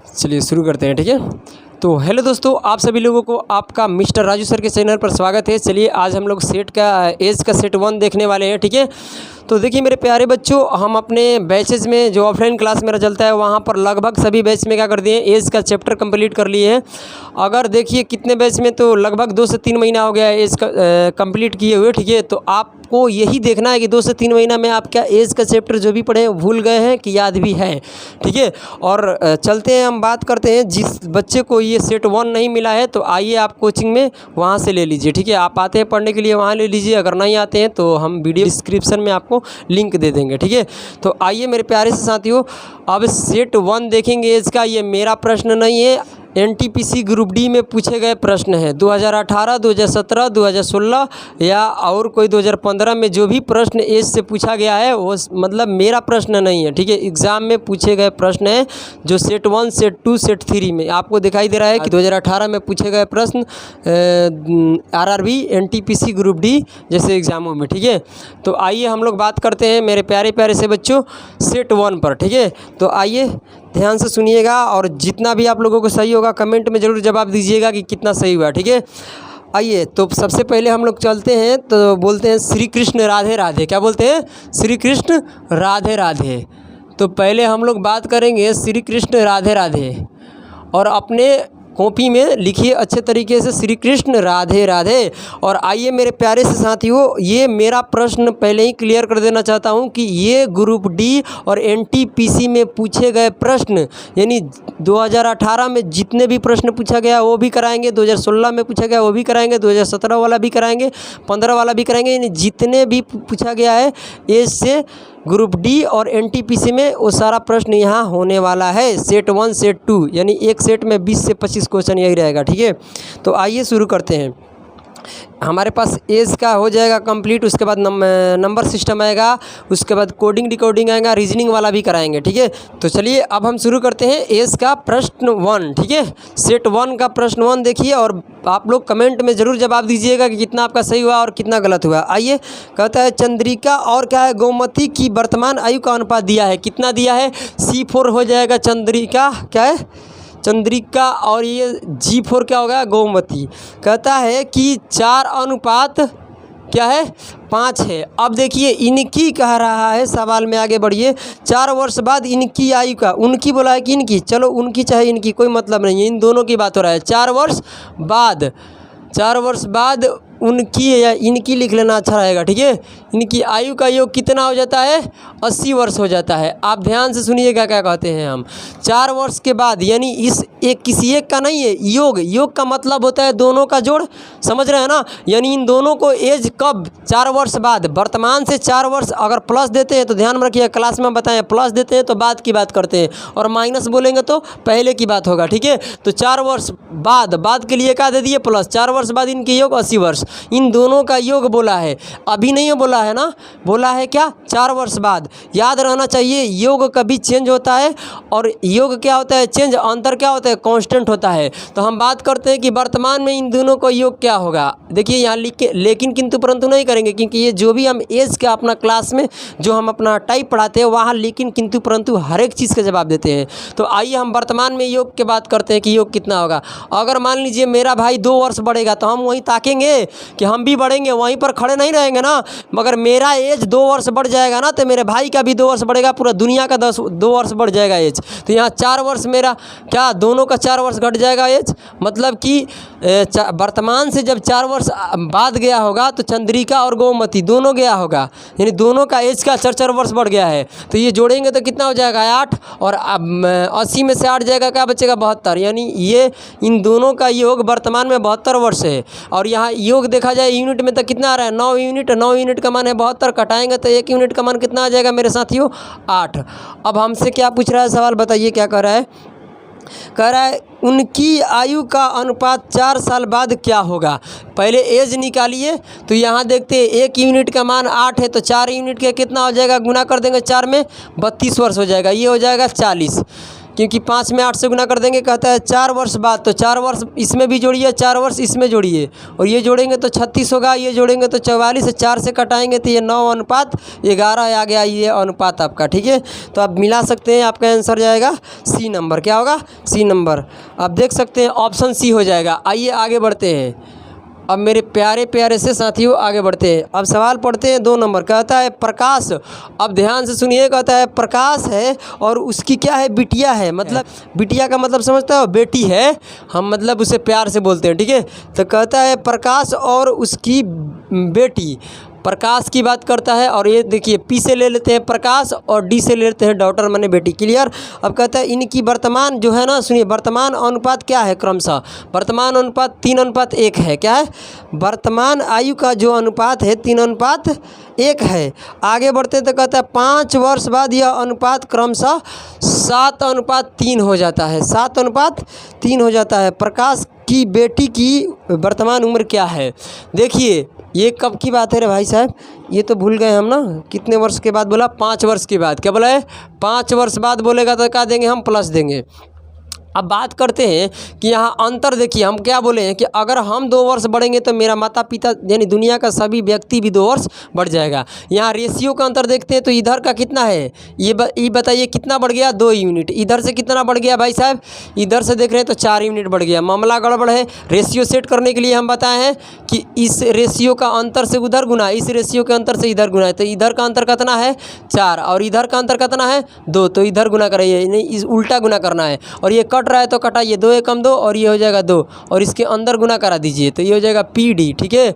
चलिए शुरू करते हैं, ठीक है। तो हेलो दोस्तों, आप सभी लोगों को आपका मिस्टर राजू सर के चैनल पर स्वागत है। चलिए आज हम लोग सेट का एज का सेट 1 देखने वाले हैं, ठीक है। तो देखिए मेरे प्यारे बच्चों, हम अपने बैचेज़ में जो ऑफलाइन क्लास मेरा चलता है वहाँ पर लगभग सभी बैच में क्या कर दिए, एज का चैप्टर कंप्लीट कर लिए हैं। अगर देखिए कितने बैच में, तो लगभग 2 से 3 महीना हो गया है एज का कंप्लीट किए हुए, ठीक है। तो आपको यही देखना है कि 2 से 3 महीना में आप क्या एज का चैप्टर जो भी पढ़े हैं भूल गए हैं कि याद भी है, ठीक है। और चलते हैं, हम बात करते हैं जिस बच्चे को ये सेट 1 नहीं मिला है तो आइए आप कोचिंग में वहाँ से ले लीजिए, ठीक है। आप आते हैं पढ़ने के लिए वहाँ ले लीजिए, अगर नहीं आते हैं तो हम वीडियो डिस्क्रिप्शन में आपको लिंक दे देंगे, ठीक है। तो आइए मेरे प्यारे से साथियों, अब सेट 1 देखेंगे एज का। ये मेरा प्रश्न नहीं है, एनटीपीसी ग्रुप डी में पूछे गए प्रश्न हैं 2018, 2017, 2016 या और कोई 2015 में जो भी प्रश्न एज से पूछा गया है वो मतलब मेरा प्रश्न नहीं है, ठीक है। एग्ज़ाम में पूछे गए प्रश्न हैं जो सेट 1, सेट 2, सेट 3 में आपको दिखाई दे रहा है कि 2018 में पूछे गए प्रश्न आरआरबी, एनटीपीसी ग्रुप डी जैसे एग्ज़ामों में, ठीक है। तो आइए हम लोग बात करते हैं मेरे प्यारे प्यारे से बच्चों सेट 1 पर, ठीक है। तो आइए ध्यान से सुनिएगा और जितना भी आप लोगों को सही होगा कमेंट में ज़रूर जवाब दीजिएगा कि कितना सही हुआ, ठीक है। आइए तो सबसे पहले हम लोग चलते हैं, तो बोलते हैं श्री कृष्ण राधे राधे। क्या बोलते हैं? श्री कृष्ण राधे राधे। तो पहले हम लोग बात करेंगे श्री कृष्ण राधे राधे, और अपने कॉपी में लिखिए अच्छे तरीके से श्री कृष्ण राधे राधे। और आइए मेरे प्यारे से साथियों, ये मेरा प्रश्न पहले ही क्लियर कर देना चाहता हूँ कि ये ग्रुप डी और एनटीपीसी में पूछे गए प्रश्न, यानी 2018 में जितने भी प्रश्न पूछा गया वो भी कराएंगे, 2016 में पूछा गया वो भी कराएंगे, 2017 वाला भी कराएंगे, 15 वाला भी कराएंगे, यानी जितने भी पूछा गया है एज से ग्रुप डी और एनटीपीसी में वो सारा प्रश्न यहाँ होने वाला है। सेट 1, सेट 2, यानी एक सेट में 20 से 25 क्वेश्चन यही रहेगा, ठीक है। तो आइए शुरू करते हैं। हमारे पास एज का हो जाएगा कंप्लीट, उसके बाद नंबर सिस्टम आएगा, उसके बाद कोडिंग डिकोडिंग आएगा, रीजनिंग वाला भी कराएंगे, ठीक है। तो चलिए अब हम शुरू करते हैं एज का प्रश्न 1, ठीक है। सेट 1 का प्रश्न 1 देखिए और आप लोग कमेंट में ज़रूर जवाब दीजिएगा कि कितना आपका सही हुआ और कितना गलत हुआ। आइए, कहता है चंद्रिका और क्या है गोमती की वर्तमान आयु का अनुपात दिया है, कितना दिया है? C4 हो जाएगा चंद्रिका, क्या है? चंद्रिका, और ये G4 क्या होगा? गोमती। कहता है कि 4 अनुपात क्या है? 5 है। अब देखिए इनकी कह रहा है, सवाल में आगे बढ़िए। 4 वर्ष बाद इनकी आयु का, उनकी बोला है कि इनकी, चलो उनकी चाहे इनकी कोई मतलब नहीं है, इन दोनों की बात हो रहा है। 4 वर्ष बाद, 4 वर्ष बाद उनकी या इनकी लिख लेना अच्छा रहेगा, ठीक है। इनकी आयु का योग कितना हो जाता है? 80 वर्ष हो जाता है। आप ध्यान से सुनिएगा क्या कहते हैं हम। 4 वर्ष के बाद, यानी इस एक किसी एक का नहीं है, योग, योग का मतलब होता है दोनों का जोड़, समझ रहे हैं ना। यानी इन दोनों को एज कब? 4 वर्ष बाद। वर्तमान से 4 वर्ष अगर प्लस देते हैं तो ध्यान में रखिए, क्लास में बताएं, प्लस देते हैं तो बाद की बात करते हैं, और माइनस बोलेंगे तो पहले की बात होगा, ठीक है। तो 4 वर्ष बाद, बाद के लिए क्या दे दिए? प्लस। 4 वर्ष बाद इनके योग 80 वर्ष, इन दोनों का योग बोला है, अभी नहीं बोला है ना, बोला है क्या? 4 वर्ष बाद। याद रहना चाहिए, योग कभी चेंज होता है, और योग क्या होता है? चेंज। अंतर क्या होता है? कांस्टेंट होता है। तो हम बात करते हैं कि वर्तमान में इन दोनों को योग क्या होगा। देखिए यहाँ लिख के लेकिन किंतु परंतु नहीं करेंगे, क्योंकि ये जो भी हम एज का अपना क्लास में जो हम अपना टाइप पढ़ाते हैं वहाँ लेकिन किंतु परंतु हर एक चीज़ का जवाब देते हैं। तो आइए हम वर्तमान में योग की बात करते हैं कि योग कितना होगा। अगर मान लीजिए मेरा भाई 2 वर्ष बढ़ेगा तो हम वहीं ताकेंगे कि हम भी बढ़ेंगे, वहीं पर खड़े नहीं रहेंगे ना। मगर मेरा एज 2 वर्ष बढ़ जाएगा ना, तो मेरे भाई का भी 2 वर्ष बढ़ेगा, पूरा दुनिया का 2 वर्ष बढ़ जाएगा एज। तो यहाँ 4 वर्ष मेरा क्या, दोनों का 4 वर्ष घट जाएगा एज। मतलब कि वर्तमान से जब 4 वर्ष बाद गया होगा तो चंद्रिका और गोमती दोनों गया होगा, यानी दोनों का एज का 4 वर्ष बढ़ गया है। तो ये जोड़ेंगे तो कितना हो जाएगा? 8, और 80 में से 8 जाएगा, क्या बचेगा? 72। यानी ये इन दोनों का योग वर्तमान में 72 वर्ष है। और यहाँ योग देखा जाए यूनिट में तो कितना आ रहा है? 9 यूनिट। 9 यूनिट का मान है 72, कटाएंगे तो 1 यूनिट का मान कितना आ जाएगा मेरे साथियों? 8। अब हमसे क्या पूछ रहा है सवाल, बताइए क्या कह रहा है? कह रहा है उनकी आयु का अनुपात 4 साल बाद क्या होगा। पहले एज निकालिए, तो यहाँ देखते हैं 1 यूनिट का मान 8 है, तो 4 यूनिट का कितना हो जाएगा? गुना कर देंगे 4 में, 32 वर्ष हो जाएगा, ये हो जाएगा 40। क्योंकि 5 में 8 से गुना कर देंगे, कहता है 4 वर्ष बाद, तो 4 वर्ष इसमें भी जोड़िए, 4 वर्ष इसमें जोड़िए, और ये जोड़ेंगे तो 36 होगा, ये जोड़ेंगे तो 44, 4 से कटाएंगे तो ये 9:11 आ गया, ये अनुपात आपका। ठीक है, तो आप मिला सकते हैं, आपका आंसर जाएगा सी नंबर। क्या होगा? C number. आप देख सकते हैं ऑप्शन सी हो जाएगा। आइए आगे बढ़ते हैं। अब मेरे प्यारे प्यारे से साथियों आगे बढ़ते हैं। अब सवाल पढ़ते हैं 2 नंबर। कहता है प्रकाश, अब ध्यान से सुनिए, कहता है प्रकाश है और उसकी क्या है? बिटिया है। मतलब बिटिया का मतलब समझता हो? बेटी है, हम मतलब उसे प्यार से बोलते हैं। ठीक है, तो कहता है प्रकाश और उसकी बेटी, प्रकाश की बात करता है। और ये देखिए पी से ले लेते हैं प्रकाश और डी से ले लेते हैं डॉटर माने बेटी। क्लियर? अब कहता है इनकी वर्तमान जो है ना, सुनिए, वर्तमान अनुपात क्या है? क्रमशः वर्तमान अनुपात 3:1 है। क्या है? वर्तमान आयु का जो अनुपात है 3:1 है। आगे बढ़ते तो कहता है 5 वर्ष बाद यह अनुपात क्रमशः 7:3 हो जाता है। 7:3 हो जाता है। प्रकाश की बेटी की वर्तमान उम्र क्या है? देखिए ये कब की बात है रे भाई साहब? ये तो भूल गए हम ना। कितने वर्ष के बाद बोला? 5 वर्ष के बाद। क्या बोला है? 5 वर्ष बाद बोलेगा तो क्या देंगे हम? प्लस देंगे। अब बात करते हैं कि यहाँ अंतर देखिए, हम क्या बोले हैं कि अगर हम 2 वर्ष बढ़ेंगे तो मेरा माता पिता यानी दुनिया का सभी व्यक्ति भी 2 वर्ष बढ़ जाएगा। यहाँ रेशियो का अंतर देखते हैं तो इधर का कितना है? ये बताइए कितना बढ़ गया? 2 यूनिट। इधर से कितना बढ़ गया भाई साहब? इधर से देख रहे हैं तो 4 यूनिट बढ़ गया। मामला गड़बड़ है। रेशियो सेट करने के लिए हम बताए हैं कि इस रेशियो का अंतर से उधर गुना, इस रेशियो के अंतर से इधर गुना है, तो इधर का अंतर कितना है? 4, और इधर का अंतर कितना है? 2, तो इधर गुना करिए, नहीं इस उल्टा गुना करना है। और ये कट रहा है तो कटाइए, 2 एकम 2 और ये हो जाएगा 2, और इसके अंदर गुना करा दीजिए तो ये हो जाएगा PD। ठीक है,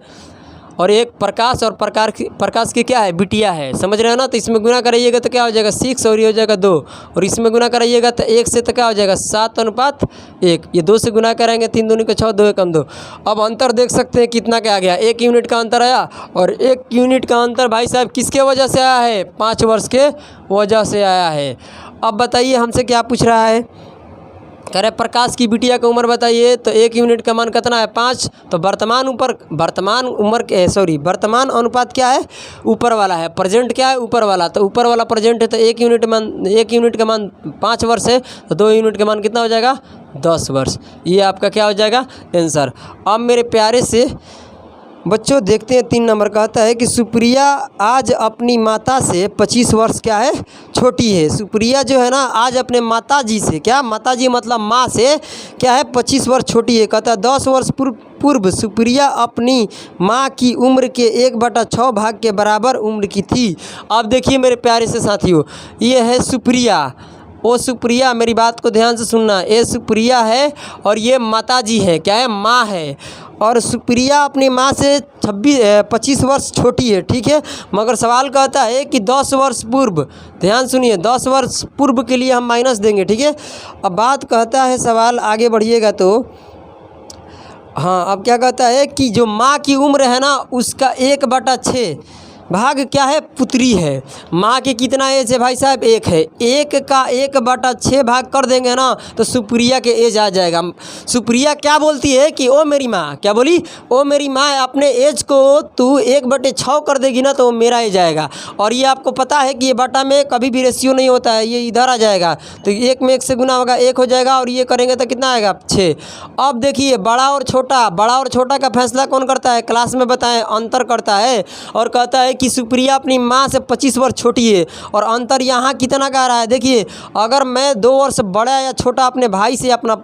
और एक प्रकाश, और प्रकाश की क्या है? बिटिया है। समझ रहे हो ना? तो इसमें गुना कराइएगा तो क्या हो जाएगा? 6, और ये हो जाएगा 2, और इसमें गुना कराइएगा तो 1 से तो क्या हो जाएगा? 7:1। ये 2 से गुना कराएंगे, 3 दूनी को 6, 2 एकम 2। अब अंतर देख सकते हैं कितना क्या आ गया? 1 यूनिट का अंतर आया, और 1 यूनिट का अंतर भाई साहब किसके वजह से आया है? 5 वर्ष के वजह से आया है। अब बताइए हमसे क्या पूछ रहा है? कह रहे प्रकाश की बिटिया की उम्र बताइए, तो 1 यूनिट का मान कितना है? 5। तो वर्तमान अनुपात क्या है? ऊपर वाला है। प्रेजेंट क्या है? ऊपर वाला। तो ऊपर वाला प्रेजेंट है, तो 1 यूनिट का मान 5 वर्ष है, तो 2 यूनिट का मान कितना हो जाएगा? 10 वर्ष। ये आपका क्या हो जाएगा? आंसर। अब मेरे प्यारे से बच्चों देखते हैं 3 नंबर। कहता है कि सुप्रिया आज अपनी माता से 25 वर्ष क्या है? छोटी है। सुप्रिया जो है ना आज अपने माताजी से, क्या माताजी मतलब माँ से, क्या है? 25 वर्ष छोटी है। कहता है 10 वर्ष पूर्व सुप्रिया अपनी माँ की उम्र के 1/6 भाग के बराबर उम्र की थी। अब देखिए मेरे प्यारे से साथियों, ये है सुप्रिया। ओ सुप्रिया, मेरी बात को ध्यान से सुनना। ये सुप्रिया है और ये माताजी है। क्या है? माँ है। और सुप्रिया अपनी माँ से 25 वर्ष छोटी है। ठीक है, मगर सवाल कहता है कि 10 वर्ष पूर्व, ध्यान सुनिए, 10 वर्ष पूर्व के लिए हम माइनस देंगे। ठीक है, अब बात कहता है, सवाल आगे बढ़िएगा तो हाँ, अब क्या कहता है कि जो माँ की उम्र है ना उसका 1/6 भाग क्या है? पुत्री है। माँ के कितना एज है भाई साहब? 1 है। 1 का 1/6 भाग कर देंगे ना तो सुप्रिया के एज आ जाएगा। सुप्रिया क्या बोलती है कि ओ मेरी माँ, क्या बोली? ओ मेरी माँ, अपने एज को तू 1/6 कर देगी ना तो वो मेरा एज आएगा। और ये आपको पता है कि ये बटा में कभी भी रेशियो नहीं होता है, ये इधर आ जाएगा तो 1 में 1 से गुना होगा, 1 हो जाएगा, और ये करेंगे तो कितना आएगा? 6। अब देखिए बड़ा और छोटा का फैसला कौन करता है? क्लास में बताएं, अंतर करता है। और कहता है कि सुप्रिया अपनी माँ से 25 वर्ष छोटी है, और अंतर यहाँ कितना का रहा है? देखिए अगर मैं 2 वर्ष बड़ा या छोटा अपने भाई से, अपना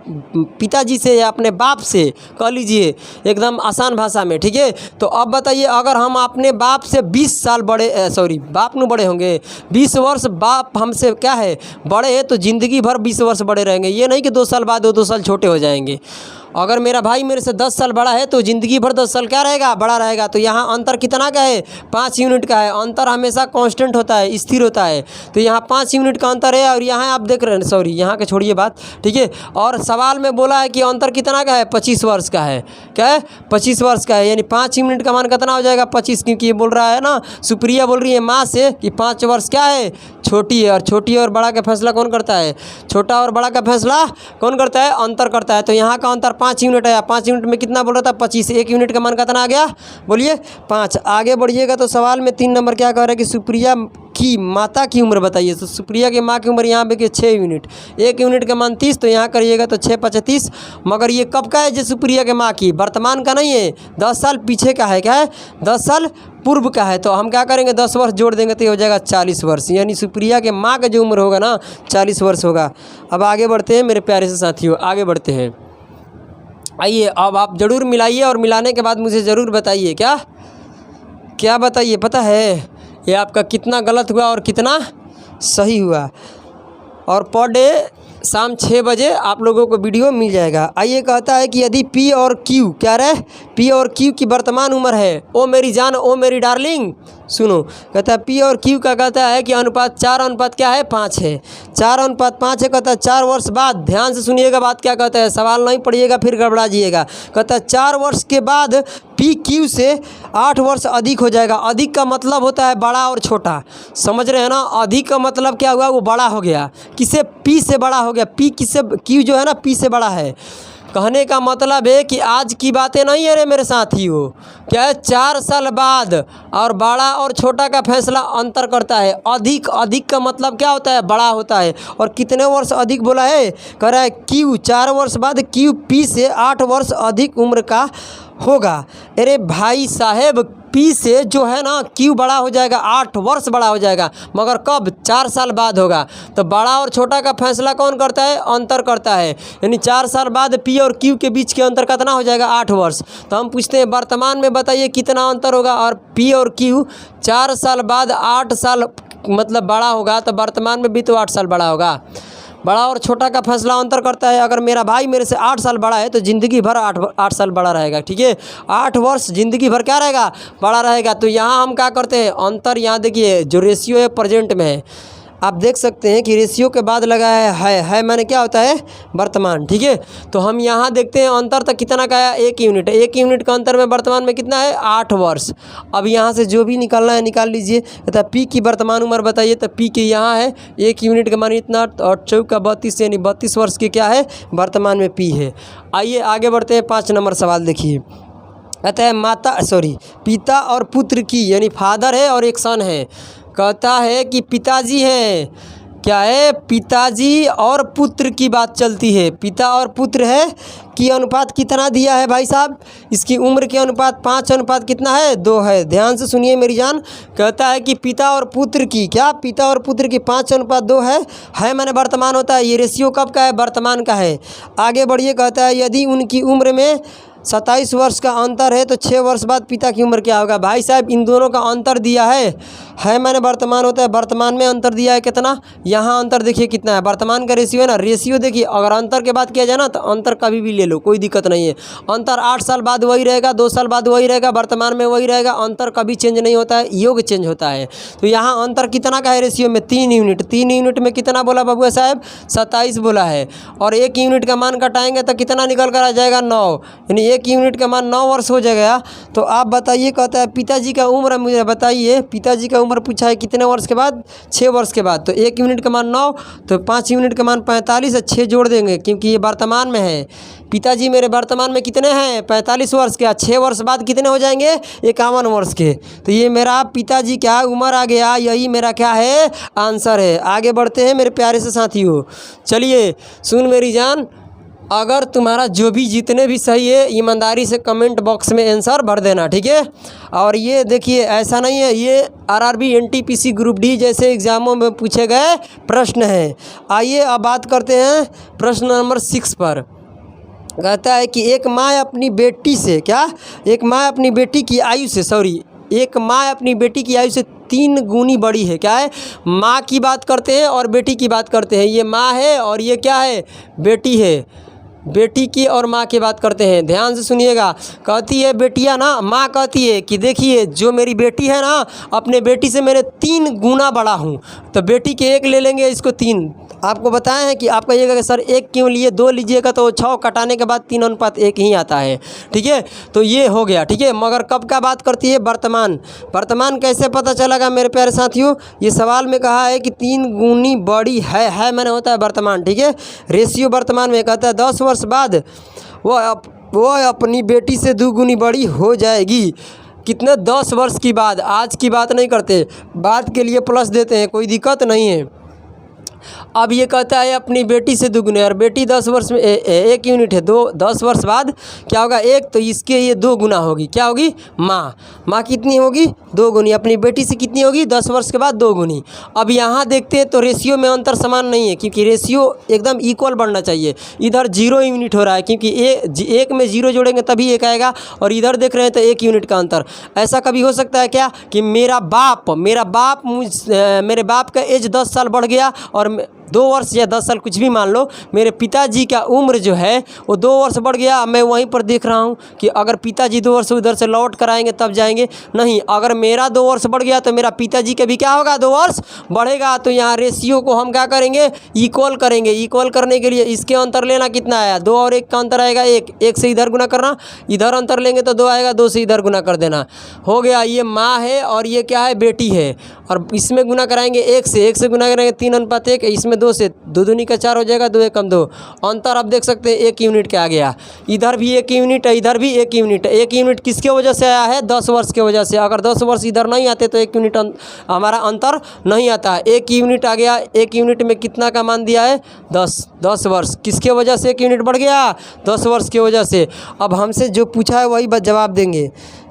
पिताजी से या अपने बाप से, कह लीजिए एकदम आसान भाषा में। ठीक है, तो अब बताइए अगर हम अपने बाप से 20 साल बड़े, बाप नु बड़े होंगे, 20 वर्ष बाप हमसे क्या है? बड़े है, तो ज़िंदगी भर 20 वर्ष बड़े रहेंगे। ये नहीं कि 2 साल बाद वो 2 साल छोटे हो जाएंगे। अगर मेरा भाई मेरे से 10 साल बड़ा है तो ज़िंदगी भर 10 साल क्या रहेगा? बड़ा रहेगा। तो यहाँ अंतर कितना का है? 5 यूनिट का है। अंतर हमेशा कांस्टेंट होता है, स्थिर होता है। तो यहाँ 5 यूनिट का अंतर है, और यहाँ आप देख रहे हैं, यहाँ के छोड़िए बात। ठीक है, और सवाल में बोला है कि अंतर कितना का है? 25 वर्ष का है। क्या है? 25 वर्ष का है, यानी 5 यूनिट का मान कितना हो जाएगा? 25, क्योंकि ये बोल रहा है ना, सुप्रिया बोल रही है माँ से कि 5 वर्ष क्या है? छोटी है। और छोटी और बड़ा का फैसला कौन करता है? छोटा और बड़ा का फैसला कौन करता है? अंतर करता है। तो यहाँ का अंतर 5 यूनिट आया, 5 यूनिट में कितना बोल रहा था 25, 1 यूनिट का मान कितना आ गया बोलिए 5। आगे बढ़िएगा तो सवाल में 3 नंबर क्या कह रहा है कि सुप्रिया की माता की उम्र बताइए। तो सुप्रिया की माँ की उम्र यहाँ पे 6 यूनिट, 1 यूनिट का मान 30, तो यहाँ करिएगा तो 6 5 30। मगर ये कब का है जो सुप्रिया के माँ की, वर्तमान का नहीं है, 10 साल पीछे का है। क्या है 10 साल पूर्व का है। तो हम क्या करेंगे 10 वर्ष जोड़ देंगे तो ये हो जाएगा 40 वर्ष, यानी सुप्रिया के माँ का जो उम्र होगा ना 40 वर्ष होगा। अब आगे बढ़ते हैं मेरे प्यारे से साथियों, आगे बढ़ते हैं। आइए अब आप ज़रूर मिलाइए और मिलाने के बाद मुझे ज़रूर बताइए क्या क्या बताइए, पता है ये आपका कितना गलत हुआ और कितना सही हुआ। और पर डे शाम 6 बजे आप लोगों को वीडियो मिल जाएगा। आइए कहता है कि यदि P और Q क्या रहे, P और Q की वर्तमान उम्र है, ओ मेरी जान ओ मेरी डार्लिंग सुनो, कहता है P और Q का कहता है कि अनुपात 4 अनुपात क्या है 5 है, 4 अनुपात 5 है। कहता है 4 वर्ष बाद, ध्यान से सुनिएगा बात क्या कहता है, सवाल नहीं पढ़िएगा फिर गड़बड़ा जाइएगा। कहता है 4 वर्ष के बाद P Q से 8 वर्ष अधिक हो जाएगा। अधिक का मतलब होता है बड़ा और छोटा, समझ रहे हैं ना। अधिक का मतलब क्या हुआ, वो बड़ा हो गया, किसे P से बड़ा हो गया, P किससे, Q जो है ना P से बड़ा है। कहने का मतलब है कि आज की बातें नहीं है रे मेरे साथियों, क्या है 4 साल बाद और बड़ा और छोटा का फैसला अंतर करता है। अधिक, अधिक का मतलब क्या होता है, बड़ा होता है। और कितने वर्ष अधिक बोला है, कह रहा है Q 4 वर्ष बाद Q P से 8 वर्ष अधिक उम्र का होगा। अरे भाई साहेब P से जो है ना Q बड़ा हो जाएगा, 8 वर्ष बड़ा हो जाएगा, मगर कब 4 साल बाद होगा। तो बड़ा और छोटा का फैसला कौन करता है, अंतर करता है। यानी 4 साल बाद P और Q के बीच के अंतर कितना हो जाएगा 8 वर्ष। तो हम पूछते हैं वर्तमान में बताइए कितना अंतर होगा, और P और Q 4 साल बाद 8 साल मतलब बड़ा होगा, तो वर्तमान में भी तो 8 साल बड़ा होगा। बड़ा और छोटा का फैसला अंतर करता है। अगर मेरा भाई मेरे से 8 साल बड़ा है तो ज़िंदगी भर 8 साल बड़ा रहेगा, ठीक है। 8 वर्ष ज़िंदगी भर क्या रहेगा, बड़ा रहेगा। तो यहाँ हम क्या करते हैं, अंतर यहाँ देखिए जो रेशियो है प्रेजेंट में है, आप देख सकते हैं कि रेशियो के बाद लगा है माने क्या होता है वर्तमान, ठीक है। तो हम यहाँ देखते हैं अंतर तक कितना का है, 1 यूनिट, 1 यूनिट का अंतर में वर्तमान में कितना है 8 वर्ष। अब यहाँ से जो भी निकालना है निकाल लीजिए। कहता है P की वर्तमान उम्र बताइए, तो P की यहाँ है 1 यूनिट का मान इतना, और 4 का 32 यानी 32 वर्ष के क्या है वर्तमान में P है। आइए आगे बढ़ते हैं, 5 नंबर सवाल देखिए। कहता है पिता और पुत्र की, यानी फादर है और एक सन है। कहता है कि पिताजी है, क्या है पिताजी और पुत्र की बात चलती है। पिता और पुत्र है कि अनुपात कितना दिया है भाई साहब, इसकी उम्र के अनुपात 5 अनुपात कितना है 2 है। ध्यान से सुनिए मेरी जान, कहता है कि पिता और पुत्र की, क्या पिता और पुत्र की 5 अनुपात 2 है मैंने वर्तमान होता है। ये रेशियो कब का है, वर्तमान का है। आगे बढ़िए, कहता है यदि उनकी उम्र में 27 वर्ष का अंतर है तो 6 वर्ष बाद पिता की उम्र क्या होगा। भाई साहब इन दोनों का अंतर दिया है मैंने वर्तमान होता है, वर्तमान में अंतर दिया है कितना, यहाँ अंतर देखिए कितना है, वर्तमान का रेशियो है ना। रेशियो देखिए अगर अंतर के बात किया जाए ना तो अंतर कभी भी ले लो, कोई दिक्कत नहीं है। अंतर 8 साल बाद वही रहेगा, 2 साल बाद वही रहेगा, वर्तमान में वही रहेगा। अंतर कभी चेंज नहीं होता है, योग चेंज होता है। तो यहाँ अंतर कितना का है रेशियो में 3 यूनिट। 3 यूनिट में कितना बोला बबुआ साहब 27 बोला है, और 1 यूनिट का मान घटाएंगे तो कितना निकल कर आ जाएगा 9, यानी 1 यूनिट का मान 9 वर्ष हो जाएगा। तो आप बताइए, कहता है पिताजी का उम्र मुझे बताइए, पिताजी का उम्र पूछा है कितने वर्ष के बाद, 6 वर्ष के बाद। तो 1 यूनिट का मान 9, तो 5 यूनिट का मान 45 और 6 जोड़ देंगे क्योंकि ये वर्तमान में है। पिताजी मेरे वर्तमान में कितने हैं 45 वर्ष के, 6 वर्ष बाद कितने हो जाएंगे 51 वर्ष के। तो ये मेरा पिताजी क्या उम्र आ गया, यही मेरा क्या है आंसर है। आगे बढ़ते हैं मेरे प्यारे से साथियों, चलिए सुन मेरी जान, अगर तुम्हारा जो भी जितने भी सही है ईमानदारी से कमेंट बॉक्स में आंसर भर देना, ठीक है। और ये देखिए ऐसा नहीं है, ये आरआरबी एनटीपीसी ग्रुप डी जैसे एग्ज़ामों में पूछे गए प्रश्न हैं। आइए अब बात करते हैं प्रश्न नंबर 6 पर। कहता है कि एक माँ अपनी बेटी से, क्या एक माँ अपनी बेटी की आयु से, एक माँ अपनी बेटी की आयु से 3 गुनी बड़ी है। क्या है, माँ की बात करते हैं और बेटी की बात करते हैं। ये माँ है और ये क्या है बेटी है, बेटी की और माँ की बात करते हैं। ध्यान से सुनिएगा, कहती है बेटियाँ ना, माँ कहती है कि देखिए जो मेरी बेटी है ना, अपने बेटी से मेरे 3 गुना बड़ा हूँ। तो बेटी के 1 ले लेंगे, इसको 3, आपको बताया है कि आप कहिएगा कि सर 1 क्यों लिए, 2 लीजिएगा तो 6 कटाने के बाद 3:1 ही आता है। ठीक है, तो ये हो गया। ठीक है, मगर कब का बात करती है? वर्तमान। वर्तमान कैसे पता चलेगा मेरे प्यारे साथियों? ये सवाल में कहा है कि 3 गुनी बड़ी है मैंने होता है वर्तमान। ठीक है, रेशियो वर्तमान में कहता है 10 वर्ष बाद वो अपनी बेटी से 2 गुनी बड़ी हो जाएगी। कितने? 10 वर्ष की बाद। आज की बात नहीं करते, बाद के लिए प्लस देते हैं, कोई दिक्कत नहीं है। अब ये कहता है अपनी बेटी से 2 गुनी, और बेटी 10 वर्ष में 1 यूनिट है, 10 वर्ष बाद क्या होगा? 1, तो इसके ये 2 गुना होगी। क्या होगी? माँ कितनी होगी? 2 गुनी। अपनी बेटी से कितनी होगी? 10 वर्ष के बाद 2 गुनी। अब यहाँ देखते हैं तो रेशियो में अंतर समान नहीं है, क्योंकि रेशियो एकदम इक्वल बढ़ना चाहिए। इधर 0 यूनिट हो रहा है, क्योंकि 1 में 0 जोड़ेंगे तभी 1 आएगा, और इधर देख रहे हैं तो 1 यूनिट का अंतर। ऐसा कभी हो सकता है क्या कि मेरे बाप का एज 10 साल बढ़ गया, और 2 वर्ष या 10 साल कुछ भी मान लो, मेरे पिताजी का उम्र जो है वो 2 वर्ष बढ़ गया। मैं वहीं पर देख रहा हूँ कि अगर पिताजी 2 वर्ष उधर से लौट कर आएंगे तब जाएंगे, नहीं, अगर मेरा 2 वर्ष बढ़ गया तो मेरा पिताजी का भी क्या होगा? 2 वर्ष बढ़ेगा। तो यहाँ रेशियो को हम क्या करेंगे? इक्वल करेंगे। इक्वल करने के लिए इसके अंतर लेना कितना आया? 2 और 1 का अंतर आएगा 1 से इधर गुना करना, इधर अंतर लेंगे तो 2 आएगा, 2 से इधर गुना कर देना, हो गया। ये माँ है और ये क्या है? बेटी है, और इसमें गुना कराएंगे 1 से गुना करेंगे 3:1, इसमें 2 से 2 दूनी का 4 हो जाएगा, 2 एकम 2। अंतर आप देख सकते हैं 1 यूनिट का आ गया। इधर भी 1 यूनिट है, इधर भी 1 यूनिट है। 1 यूनिट किसके वजह से आया है? 10 वर्ष के वजह से। अगर 10 वर्ष इधर नहीं आते तो 1 यूनिट हमारा अंतर नहीं आता। 1 यूनिट आ गया। 1 यूनिट में कितना का मान दिया है? 10 वर्ष। किसके वजह से 1 यूनिट बढ़ गया? 10 वर्ष की वजह से। अब हमसे जो पूछा है वही जवाब देंगे।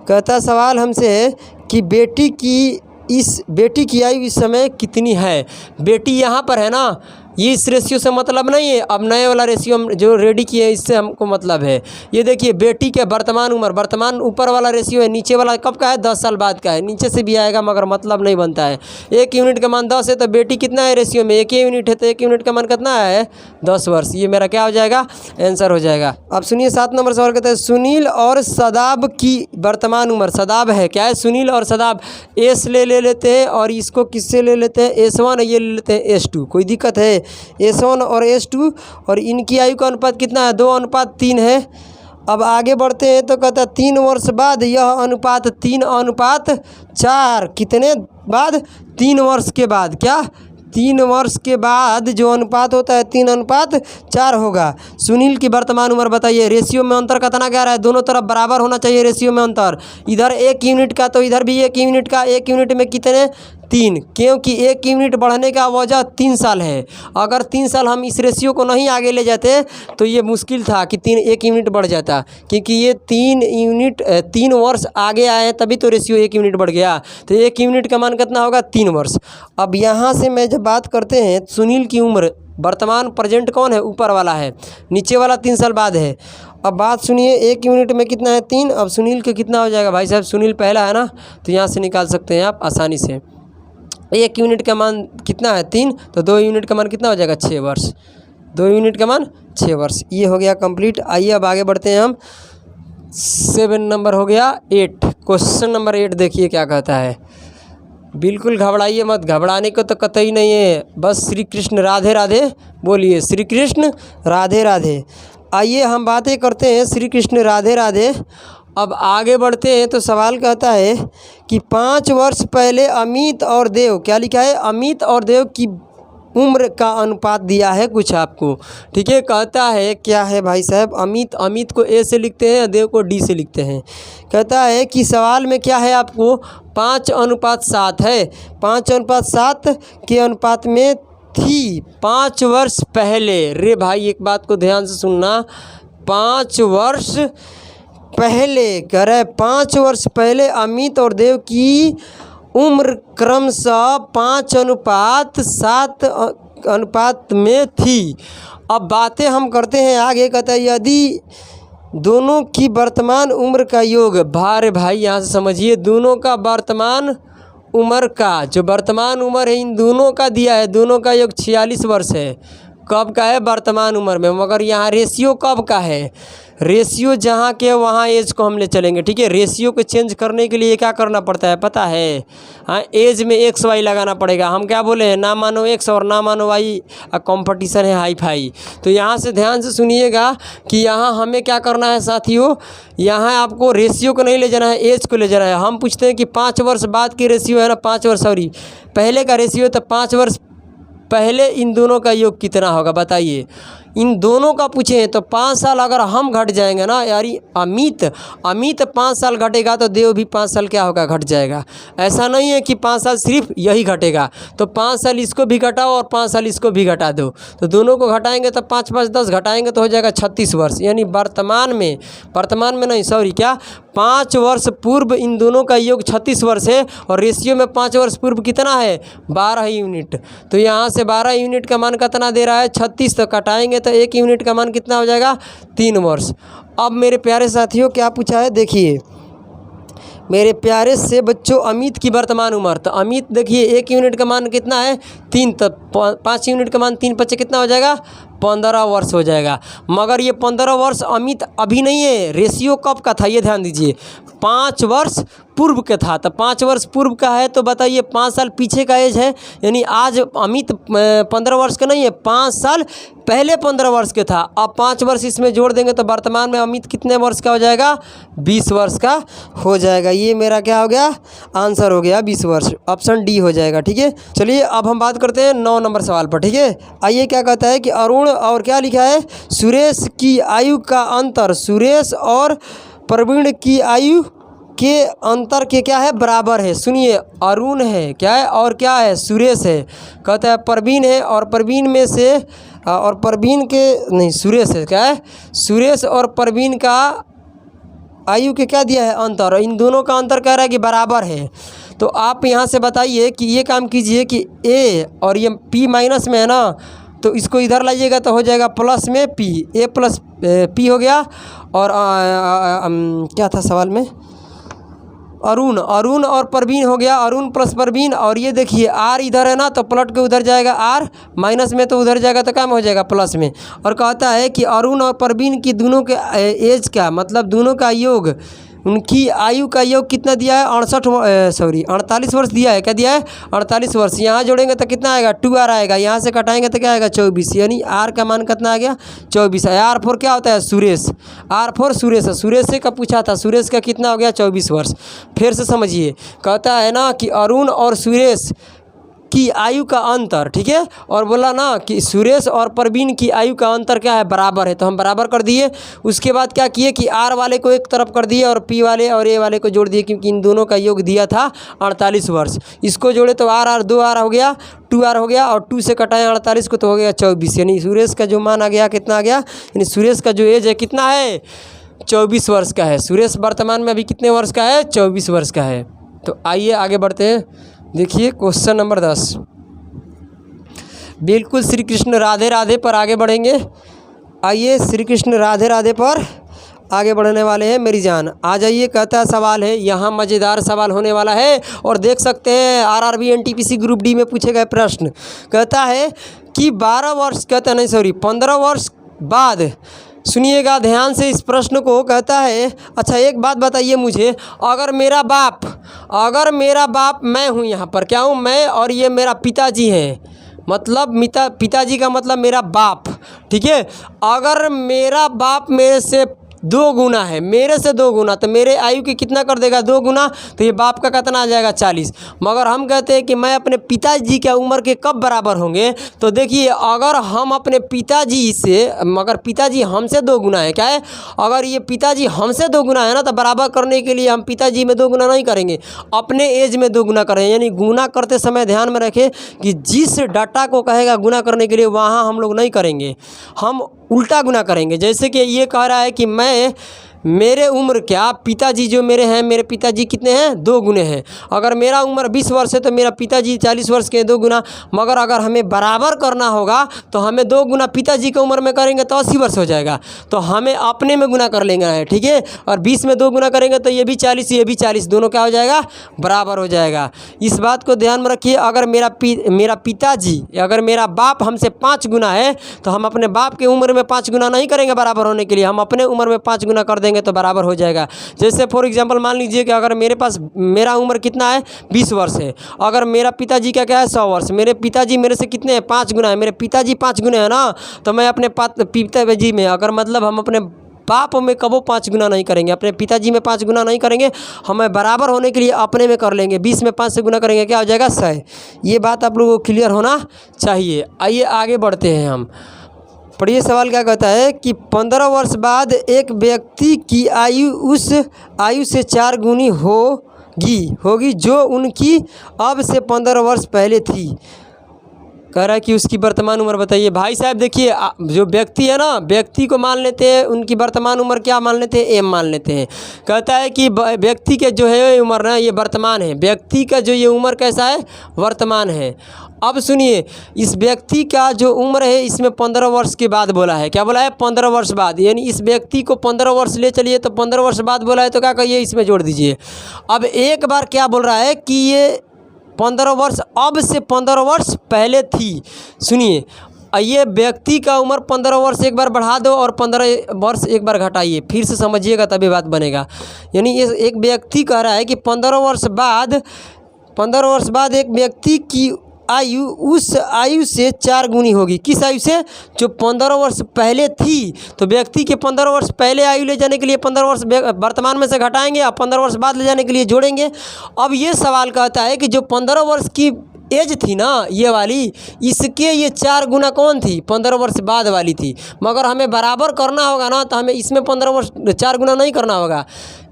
कहता सवाल हमसे है कि बेटी की आयु इस समय कितनी है? बेटी यहाँ पर है ना, ये इस रेशियो से मतलब नहीं है। अब नए वाला रेशियो हम जो रेडी किए इससे हमको मतलब है। ये देखिए बेटी के वर्तमान उम्र, वर्तमान ऊपर वाला रेशियो है, नीचे वाला कब का है? 10 साल बाद का है। नीचे से भी आएगा मगर मतलब नहीं बनता है। 1 यूनिट का मान 10 है तो बेटी कितना है रेशियो में? 1 यूनिट है, तो 1 यूनिट का मान कितना है? 10 वर्ष। ये मेरा क्या हो जाएगा? आंसर हो जाएगा। अब सुनिए 7 नंबर सवाल कहते हैं सुनील और सदाब की वर्तमान उम्र। सदाब है, क्या है? सुनील और सदाब। एस ले लेते हैं, और इसको किससे ले लेते हैं? S1, ये ले लेते हैं S2। कोई दिक्कत है? S1 और S2, और इनकी आयु का अनुपात कितना है? 2:3 है। अब आगे बढ़ते हैं तो कहता है 3 वर्ष बाद यह अनुपात 3:4। कितने बाद? 3 वर्ष के बाद। क्या? 3 वर्ष के बाद जो अनुपात होता है 3:4 होगा। सुनील की वर्तमान उम्र बताइए। रेशियो में अंतर कितना क्या रहा है? दोनों तरफ बराबर होना चाहिए रेशियो में अंतर। इधर 1 यूनिट का तो इधर भी 1 यूनिट का। 1 यूनिट में कितने? 3, क्योंकि 1 यूनिट बढ़ने का वजह 3 साल है। अगर 3 साल हम इस रेशियो को नहीं आगे ले जाते तो ये मुश्किल था कि 1 यूनिट बढ़ जाता, क्योंकि ये 3 वर्ष आगे आए तभी तो रेशियो 1 यूनिट बढ़ गया। तो 1 यूनिट का मान कितना होगा? 3 वर्ष। अब यहाँ से मैं जब बात करते हैं सुनील की उम्र, वर्तमान प्रेजेंट कौन है? ऊपर वाला है, नीचे वाला 3 साल बाद है। अब बात सुनिए, 1 यूनिट में कितना है? 3। अब सुनील के कितना हो जाएगा भाई साहब? सुनील पहला है ना, तो यहाँ से निकाल सकते हैं आप आसानी से। 1 यूनिट का मान कितना है? 3, तो 2 यूनिट का मान कितना हो जाएगा? 6 वर्ष। 2 यूनिट का मान 6 वर्ष। ये हो गया कंप्लीट। आइए अब आगे बढ़ते हैं हम। 7 नंबर हो गया 8। क्वेश्चन नंबर 8 देखिए क्या कहता है। बिल्कुल घबराइए मत, घबराने को तो कतई नहीं है। बस श्री कृष्ण राधे राधे बोलिए। श्री कृष्ण राधे राधे। आइए हम बातें करते हैं श्री कृष्ण राधे राधे। अब आगे बढ़ते हैं तो सवाल कहता है कि 5 वर्ष पहले अमित और देव, क्या लिखा है? अमित और देव की उम्र का अनुपात दिया है कुछ आपको। ठीक है, कहता है क्या है भाई साहब? अमित को A से लिखते हैं, देव को D से लिखते हैं। कहता है कि सवाल में क्या है आपको? 5:7 है। 5:7 के अनुपात में थी 5 वर्ष पहले। रे भाई एक बात को ध्यान से सुनना, 5 वर्ष पहले कह रहे 5 वर्ष पहले अमित और देव की उम्र क्रमशः 5:7 अनुपात में थी। अब बातें हम करते हैं आगे। कहता है यदि दोनों की वर्तमान उम्र का योग, भारे भाई यहाँ से समझिए, दोनों का वर्तमान उम्र का जो वर्तमान उम्र है इन दोनों का दिया है, दोनों का योग 46 वर्ष है। कब का है, वर्तमान उम्र में। मगर यहाँ रेशियो कब का है, रेशियो जहाँ के वहाँ एज को हम ले चलेंगे, ठीक है। रेशियो को चेंज करने के लिए क्या करना पड़ता है पता है, हाँ, एज में एक्स वाई लगाना पड़ेगा। हम क्या बोले हैं, ना मानो एक्स और ना मानो वाई, कंपटीशन है हाई फाई। तो यहाँ से ध्यान से सुनिएगा कि यहाँ हमें क्या करना है साथियों, यहाँ आपको रेशियो को नहीं ले जाना है, एज को ले जाना है। हम पूछते हैं कि 5 वर्ष बाद की रेशियो है ना, 5 वर्ष सॉरी पहले का रेशियो, तो 5 वर्ष पहले इन दोनों का योग कितना होगा बताइए। इन दोनों का पूछे हैं तो 5 साल अगर हम घट जाएंगे ना यारी, अमित 5 साल घटेगा तो देव भी 5 साल क्या होगा, घट जाएगा। ऐसा नहीं है कि 5 साल सिर्फ यही घटेगा, तो 5 साल इसको भी घटाओ और 5 साल इसको भी घटा दो, तो दोनों को घटाएंगे तो 5 5 10 घटाएंगे तो हो जाएगा 36 वर्ष। यानी वर्तमान में नहीं सॉरी क्या 5 वर्ष पूर्व इन दोनों का योग 36 वर्ष है, और रेशियो में 5 वर्ष पूर्व कितना है, 12 यूनिट। तो यहाँ से 12 यूनिट का मान कितना दे रहा है, 36, तो कटाएंगे तो 1 यूनिट का मान कितना हो जाएगा, 3 वर्ष। अब मेरे प्यारे साथियों क्या पूछा है, देखिए मेरे प्यारे से बच्चों, अमित की वर्तमान उम्र, तो अमित देखिए 1 यूनिट का मान कितना है, 3, तो 5 यूनिट का मान 3 5 कितना हो जाएगा, 15 वर्ष हो जाएगा। मगर ये 15 वर्ष अमित अभी नहीं है, रेशियो कब का था ये ध्यान दीजिए, 5 वर्ष पूर्व का था। तो 5 वर्ष पूर्व का है तो बताइए 5 साल पीछे का एज है, यानी आज अमित 15 वर्ष का नहीं है, 5 साल पहले 15 वर्ष के था। अब 5 वर्ष इसमें जोड़ देंगे तो वर्तमान में अमित कितने वर्ष का हो जाएगा, 20 वर्ष का हो जाएगा। ये मेरा क्या हो गया, आंसर हो गया 20 वर्ष, ऑप्शन डी हो जाएगा, ठीक है। चलिए अब हम बात करते हैं 9 नंबर सवाल पर, ठीक है। आइए क्या कहता है कि अरुण और क्या लिखा है, सुरेश की आयु का अंतर, सुरेश और प्रवीण की आयु के अंतर के क्या है, बराबर है। सुनिए, अरुण है क्या है और क्या है, सुरेश है। कहता है प्रवीण है और प्रवीण में से और प्रवीण के नहीं, सुरेश है क्या है, सुरेश और प्रवीण का आयु के क्या दिया है, अंतर। इन दोनों का अंतर कह रहा है कि बराबर है। तो आप यहाँ से बताइए कि ये काम कीजिए कि ए और ये पी माइनस में है ना, तो इसको इधर लाइएगा तो हो जाएगा प्लस में पी, ए प्लस पी हो गया। और क्या था सवाल में, अरुण और प्रवीण हो गया, अरुण प्लस प्रवीण। और ये देखिए आर इधर है ना, तो पलट के उधर जाएगा, आर माइनस में तो उधर जाएगा तो क्या में हो जाएगा, प्लस में। और कहता है कि अरुण और प्रवीण की दोनों के एज का मतलब दोनों का योग, उनकी आयु का योग कितना दिया है, 48 वर्ष दिया है। क्या दिया है, 48 वर्ष। यहाँ जोड़ेंगे तो कितना आएगा, 2r आएगा। यहाँ से कटाएंगे तो क्या आएगा, 24। यानी r का मान कितना आ गया, 24 है। r4 क्या होता है, सुरेश, r4 सुरेश है। सुरेश से का पूछा था, सुरेश का कितना हो गया, 24 वर्ष। फिर से समझिए, कहता है ना कि अरुण और सुरेश की आयु का अंतर, ठीक है। और बोला ना कि सुरेश और प्रवीण की आयु का अंतर क्या है, बराबर है, तो हम बराबर कर दिए। उसके बाद क्या किए कि आर वाले को एक तरफ कर दिए और पी वाले और ए वाले को जोड़ दिए, क्योंकि इन दोनों का योग दिया था 48 वर्ष। इसको जोड़े तो आर 2r हो गया, 2r हो गया, और 2 से कटाएं 48 को तो हो गया 24। यानी सुरेश का जो मान आ गया कितना आ गया, यानी सुरेश का जो एज है कितना है, 24 वर्ष का है। सुरेश वर्तमान में अभी कितने वर्ष का है, 24 वर्ष का है। तो आइए आगे बढ़ते हैं। देखिए क्वेश्चन नंबर 10, बिल्कुल श्री कृष्ण राधे राधे पर आगे बढ़ेंगे। आइए श्री कृष्ण राधे राधे पर आगे बढ़ने वाले हैं मेरी जान। आ जाइए, कहता है सवाल है, यहाँ मज़ेदार सवाल होने वाला है। और देख सकते हैं आरआरबी एनटीपीसी ग्रुप डी में पूछे गए प्रश्न। कहता है कि 15 वर्ष बाद, सुनिएगा ध्यान से इस प्रश्न को। कहता है अच्छा एक बात बताइए मुझे, अगर मेरा बाप मैं हूँ, यहाँ पर क्या हूँ, मैं, और ये मेरा पिताजी हैं, मतलब पिताजी का मतलब मेरा बाप, ठीक है। अगर मेरा बाप मेरे से 2 गुना है, मेरे से 2 गुना, तो मेरे आयु के कितना कर देगा, 2 गुना, तो ये बाप का कितना आ जाएगा, 40। मगर हम कहते हैं कि मैं अपने पिताजी के उम्र के कब बराबर होंगे, तो देखिए अगर हम अपने पिताजी से, मगर पिताजी हमसे 2 गुना है, क्या है, अगर ये पिताजी हमसे 2 गुना है ना, तो बराबर करने के लिए हम पिताजी में 2 गुना नहीं करेंगे, अपने एज में 2 गुना करेंगे। यानी गुना करते समय ध्यान में रखें कि जिस डाटा को कहेगा गुना करने के लिए वहाँ हम लोग नहीं करेंगे, हम उल्टा गुना करेंगे। जैसे कि ये कह रहा है कि मैं मेरे उम्र क्या पिताजी जो मेरे हैं, मेरे पिताजी कितने हैं 2 गुने हैं। अगर मेरा उम्र 20 वर्ष है तो मेरा पिताजी 40 वर्ष के 2 गुना। मगर अगर हमें बराबर करना होगा तो हमें 2 गुना पिताजी की उम्र में करेंगे तो 80 वर्ष हो जाएगा। तो हमें अपने में गुना कर लेंगे है, ठीक है। और 20 में 2 गुना करेंगे तो ये भी 40, ये भी 40, दोनों क्या हो जाएगा, बराबर हो जाएगा। इस बात को ध्यान में रखिए। अगर मेरा पिताजी, अगर मेरा बाप हमसे 5 गुना है तो हम अपने बाप की उम्र में 5 गुना नहीं करेंगे बराबर होने के लिए, हम अपने उम्र में 5 गुना कर देंगे तो बराबर हो जाएगा। जैसे फॉर एग्जांपल मान लीजिए कि अगर मेरा उम्र कितना है 20 वर्ष है, अगर मेरा पिताजी का क्या है 100 वर्ष, मेरे पिताजी मेरे से कितने हैं 5 गुना है, मेरे पिताजी 5 गुना है ना, तो मैं अपने पिताजी में, अगर मतलब हम अपने बाप में कबो 5 गुना नहीं करेंगे, अपने पिताजी में 5 गुना नहीं करेंगे, हमें बराबर होने के लिए अपने में कर लेंगे। 20 में 5 से गुना करेंगे क्या हो जाएगा 100। ये बात आप लोगों को क्लियर होना चाहिए। आइए आगे बढ़ते हैं हम। पढ़िए सवाल क्या कहता है कि 15 वर्ष बाद एक व्यक्ति की आयु उस आयु से 4 गुनी होगी जो उनकी अब से 15 वर्ष पहले थी। कह रहा है कि उसकी वर्तमान उम्र बताइए। भाई साहब देखिए, जो व्यक्ति है ना, व्यक्ति को मान लेते हैं उनकी वर्तमान उम्र क्या मान लेते हैं, एम मान लेते हैं। कहता है कि व्यक्ति के जो है उम्र ना ये वर्तमान है, व्यक्ति का जो ये उम्र कैसा है, वर्तमान है। अब सुनिए, इस व्यक्ति का जो उम्र है इसमें 15 वर्ष के बाद बोला है, क्या बोला है 15 वर्ष बाद, यानी इस व्यक्ति को 15 वर्ष ले चलिए तो 15 वर्ष बाद बोला है तो क्या कहिए इसमें जोड़ दीजिए। अब एक बार क्या बोल रहा है कि ये 15 वर्ष अब से 15 वर्ष पहले थी। सुनिए, ये व्यक्ति का उम्र 15 वर्ष एक बार बढ़ा दो और 15 वर्ष एक बार घटाइए, फिर से समझिएगा तभी बात बनेगा। यानी ये एक व्यक्ति कह रहा है कि 15 वर्ष बाद एक व्यक्ति की आयु उस आयु से 4 गुनी होगी। किस आयु से, जो 15 वर्ष पहले थी। तो व्यक्ति के 15 वर्ष पहले आयु ले जाने के लिए 15 वर्ष वर्तमान में से घटाएंगे और 15 वर्ष बाद ले जाने के लिए जोड़ेंगे। अब ये सवाल कहता है कि जो 15 वर्ष की एज थी ना ये वाली, इसके ये 4 गुना कौन थी, 15 वर्ष बाद वाली थी। मगर हमें बराबर करना होगा ना, तो हमें इसमें 15 वर्ष 4 गुना नहीं करना होगा।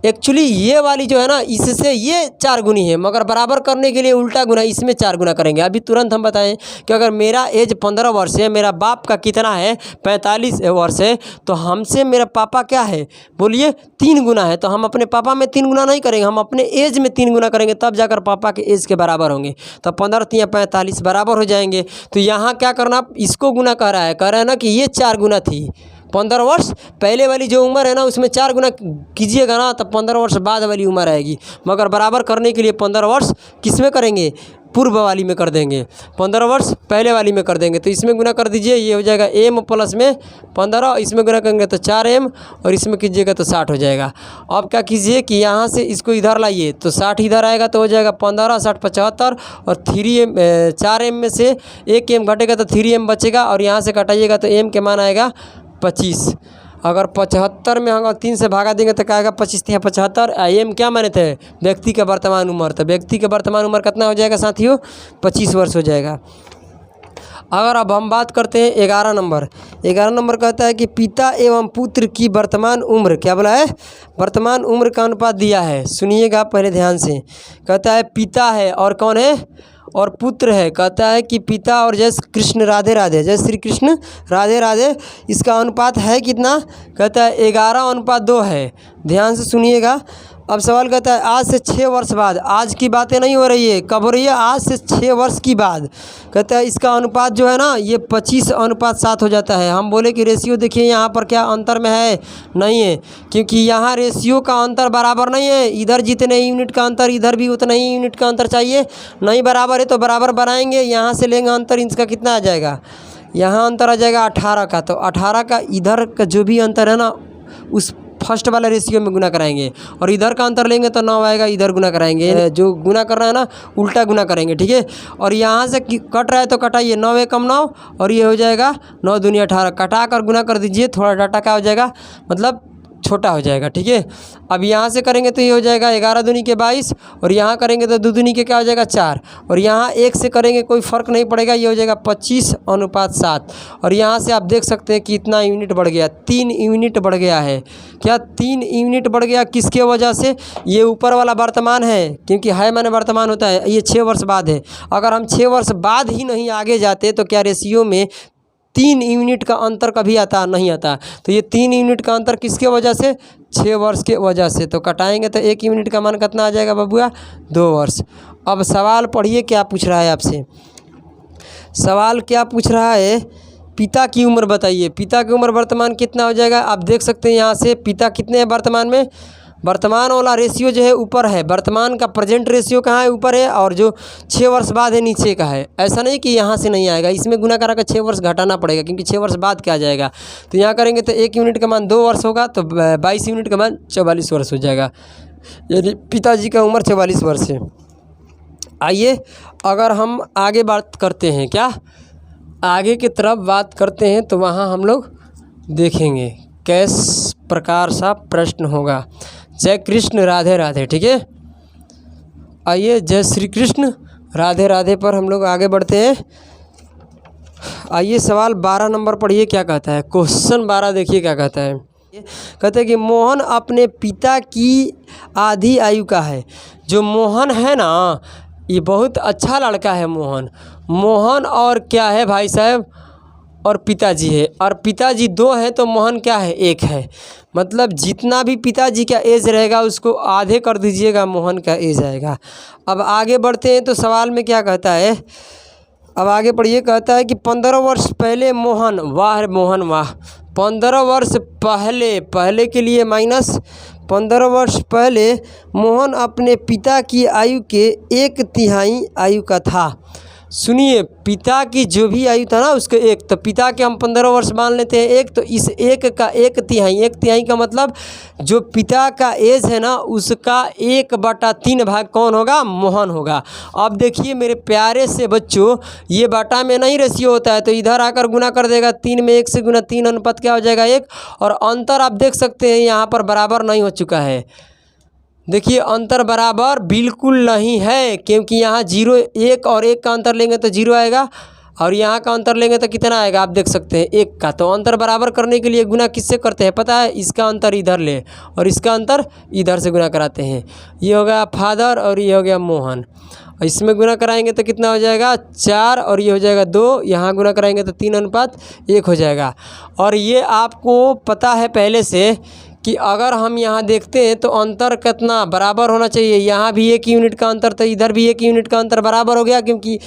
एक्चुअली ये वाली जो है ना, इससे ये 4 गुनी है, मगर बराबर करने के लिए उल्टा गुना इसमें 4 गुना करेंगे। अभी तुरंत हम बताएं कि अगर मेरा एज 15 वर्ष है, मेरा बाप का कितना है 45 वर्ष है, तो हमसे मेरा पापा क्या है बोलिए 3 गुना है। तो हम अपने पापा में 3 गुना नहीं करेंगे, हम अपने एज में 3 गुना करेंगे, तब जाकर पापा के एज के बराबर होंगे। तो 15 या 45 बराबर हो जाएंगे। तो यहाँ क्या करना, इसको गुना कह रहा है ना कि ये 4 गुना थी। 15 वर्ष पहले वाली जो उम्र है ना उसमें 4 गुना कीजिएगा ना, तब 15 वर्ष बाद वाली उम्र आएगी। मगर बराबर करने के लिए 15 वर्ष किस में करेंगे, पूर्व वाली में कर देंगे, 15 वर्ष पहले वाली में कर देंगे। तो इसमें गुना कर दीजिए, ये हो जाएगा m प्लस में 15, इसमें गुना करेंगे तो 4m और इसमें कीजिएगा तो 60 हो जाएगा। अब क्या कीजिए कि यहाँ से इसको इधर लाइए तो 60 इधर आएगा तो हो जाएगा 15, 60, 75 और 4m में से 1m घटेगा तो 3m बचेगा और यहाँ से घटाइएगा तो m के मान आएगा 25। अगर 75 में हम 3 से भागा देंगे तो क्या आएगा 25 या 75। एम क्या माने थे, व्यक्ति का वर्तमान उम्र। तो व्यक्ति का वर्तमान उम्र कितना हो जाएगा साथियों, 25 वर्ष हो जाएगा। अगर अब हम बात करते हैं 11 नंबर कहता है कि पिता एवं पुत्र की वर्तमान उम्र, क्या बोला है, वर्तमान उम्र का अनुपात दिया है। सुनिएगा पहले ध्यान से। कहता है पिता है और कौन है, और पुत्र है। कहता है कि पिता और जय कृष्ण राधे राधे, जय श्री कृष्ण राधे राधे, इसका अनुपात है कितना, कहता है 11:2 है। ध्यान से सुनिएगा। अब सवाल कहता है आज से 6 वर्ष बाद, आज की बातें नहीं हो रही है, कब हो रही है, आज से 6 वर्ष की बाद। कहता है इसका अनुपात जो है ना ये 25:7 हो जाता है। हम बोले कि रेशियो देखिए यहाँ पर क्या अंतर में है, नहीं है, क्योंकि यहाँ रेशियो का अंतर बराबर नहीं है। इधर जितने यूनिट का अंतर इधर भी उतना ही यूनिट का अंतर चाहिए, नहीं बराबर है तो बराबर बनाएंगे। यहाँ से लेंगे अंतर, इसका कितना आ जाएगा, यहाँ अंतर आ जाएगा 18 का। तो 18 का इधर का जो भी अंतर है ना उस फर्स्ट वाला रेशियो में गुना कराएंगे, और इधर का अंतर लेंगे तो 9 आएगा, इधर गुना कराएंगे। जो गुना कर रहा है ना उल्टा गुना करेंगे, ठीक है। और यहाँ से कट रहा है तो कटाइए, 9 एकम 9 और ये हो जाएगा 9 दूनी 18, कटा कर गुना कर दीजिए, थोड़ा डाटा क्या हो जाएगा मतलब छोटा हो जाएगा, ठीक है। अब यहाँ से करेंगे तो ये हो जाएगा 11 दूनी के 22 और यहाँ करेंगे तो 2 दूनी के क्या हो जाएगा 4 और यहाँ 1 से करेंगे कोई फ़र्क नहीं पड़ेगा, ये हो जाएगा 25:7। और यहाँ से आप देख सकते हैं कि इतना यूनिट बढ़ गया, 3 यूनिट बढ़ गया है। क्या 3 यूनिट बढ़ गया, किसके वजह से, ये ऊपर वाला वर्तमान है, क्योंकि है माने वर्तमान होता है, ये 6 वर्ष बाद है। अगर हम 6 वर्ष बाद ही नहीं आगे जाते तो क्या रेशियो में 3 यूनिट का अंतर कभी आता नहीं आता। तो ये 3 यूनिट का अंतर किसके वजह से, 6 वर्ष के वजह से, तो कटाएंगे तो 1 यूनिट का मान कितना आ जाएगा बबुआ? 2 वर्ष। अब सवाल पढ़िए क्या पूछ रहा है आपसे। सवाल क्या पूछ रहा है? पिता की उम्र बताइए। पिता की उम्र वर्तमान कितना हो जाएगा? आप देख सकते हैं यहाँ से पिता कितने हैं वर्तमान में। वर्तमान वाला रेशियो जो है ऊपर है, वर्तमान का प्रेजेंट रेशियो कहाँ है? ऊपर है, और जो 6 वर्ष बाद है नीचे का है। ऐसा नहीं कि यहाँ से नहीं आएगा, इसमें गुना करा कर 6 वर्ष घटाना पड़ेगा, क्योंकि 6 वर्ष बाद क्या आ जाएगा। तो यहाँ करेंगे तो 1 यूनिट का मान 2 वर्ष होगा, तो 22 यूनिट का मान 44 वर्ष हो जाएगा। यानी पिताजी का उम्र 44 वर्ष है। आइए अगर हम आगे बात करते हैं, क्या आगे की तरफ बात करते हैं, तो वहाँ हम लोग देखेंगे किस प्रकार सा प्रश्न होगा। जय कृष्ण राधे राधे। ठीक है, आइए जय श्री कृष्ण राधे राधे पर हम लोग आगे बढ़ते हैं। आइए सवाल 12 नंबर पढ़िए क्या कहता है। क्वेश्चन 12 देखिए क्या कहता है। कहते हैं कि मोहन अपने पिता की आधी आयु का है। जो मोहन है ना, ये बहुत अच्छा लड़का है मोहन। मोहन और क्या है भाई साहब? और पिताजी है, और पिताजी 2 हैं तो मोहन क्या है? 1 है। मतलब जितना भी पिताजी का एज रहेगा उसको आधे कर दीजिएगा, मोहन का एज आएगा। अब आगे बढ़ते हैं तो सवाल में क्या कहता है, अब आगे पढ़िए। कहता है कि 15 वर्ष पहले मोहन, वाह मोहन वाह, 15 वर्ष पहले के लिए माइनस 15 वर्ष पहले मोहन अपने पिता की आयु के 1/3 आयु का था। सुनिए, पिता की जो भी आयु था ना उसके 1, तो पिता के हम 15 वर्ष मान लेते हैं 1, तो इस 1 का 1/3 का मतलब जो पिता का एज है ना उसका 1/3 भाग कौन होगा? मोहन होगा। अब देखिए मेरे प्यारे से बच्चों, ये बाटा में नहीं रेशियो होता है, तो इधर आकर गुना कर देगा 3 में 1 से गुना 3 अनुपात क्या हो जाएगा? 1। और अंतर आप देख सकते हैं यहाँ पर बराबर नहीं हो चुका है। देखिए अंतर बराबर बिल्कुल नहीं है, क्योंकि यहाँ 0 1 और 1 का अंतर लेंगे तो 0 आएगा, और यहाँ का अंतर लेंगे तो कितना आएगा? आप देख सकते हैं 1 का। तो अंतर बराबर करने के लिए गुना किससे करते हैं पता है? इसका अंतर इधर ले और इसका अंतर इधर से गुना कराते हैं। ये हो गया फादर और ये हो गया मोहन। इसमें गुना कराएंगे तो कितना हो जाएगा? 4, और ये हो जाएगा 2। यहाँ गुना कराएंगे तो 3:1 हो जाएगा। और ये आपको पता है पहले से कि अगर हम यहाँ देखते हैं तो अंतर कितना बराबर होना चाहिए। यहाँ भी 1 यूनिट का अंतर, तो इधर भी 1 यूनिट का अंतर बराबर हो गया, क्योंकि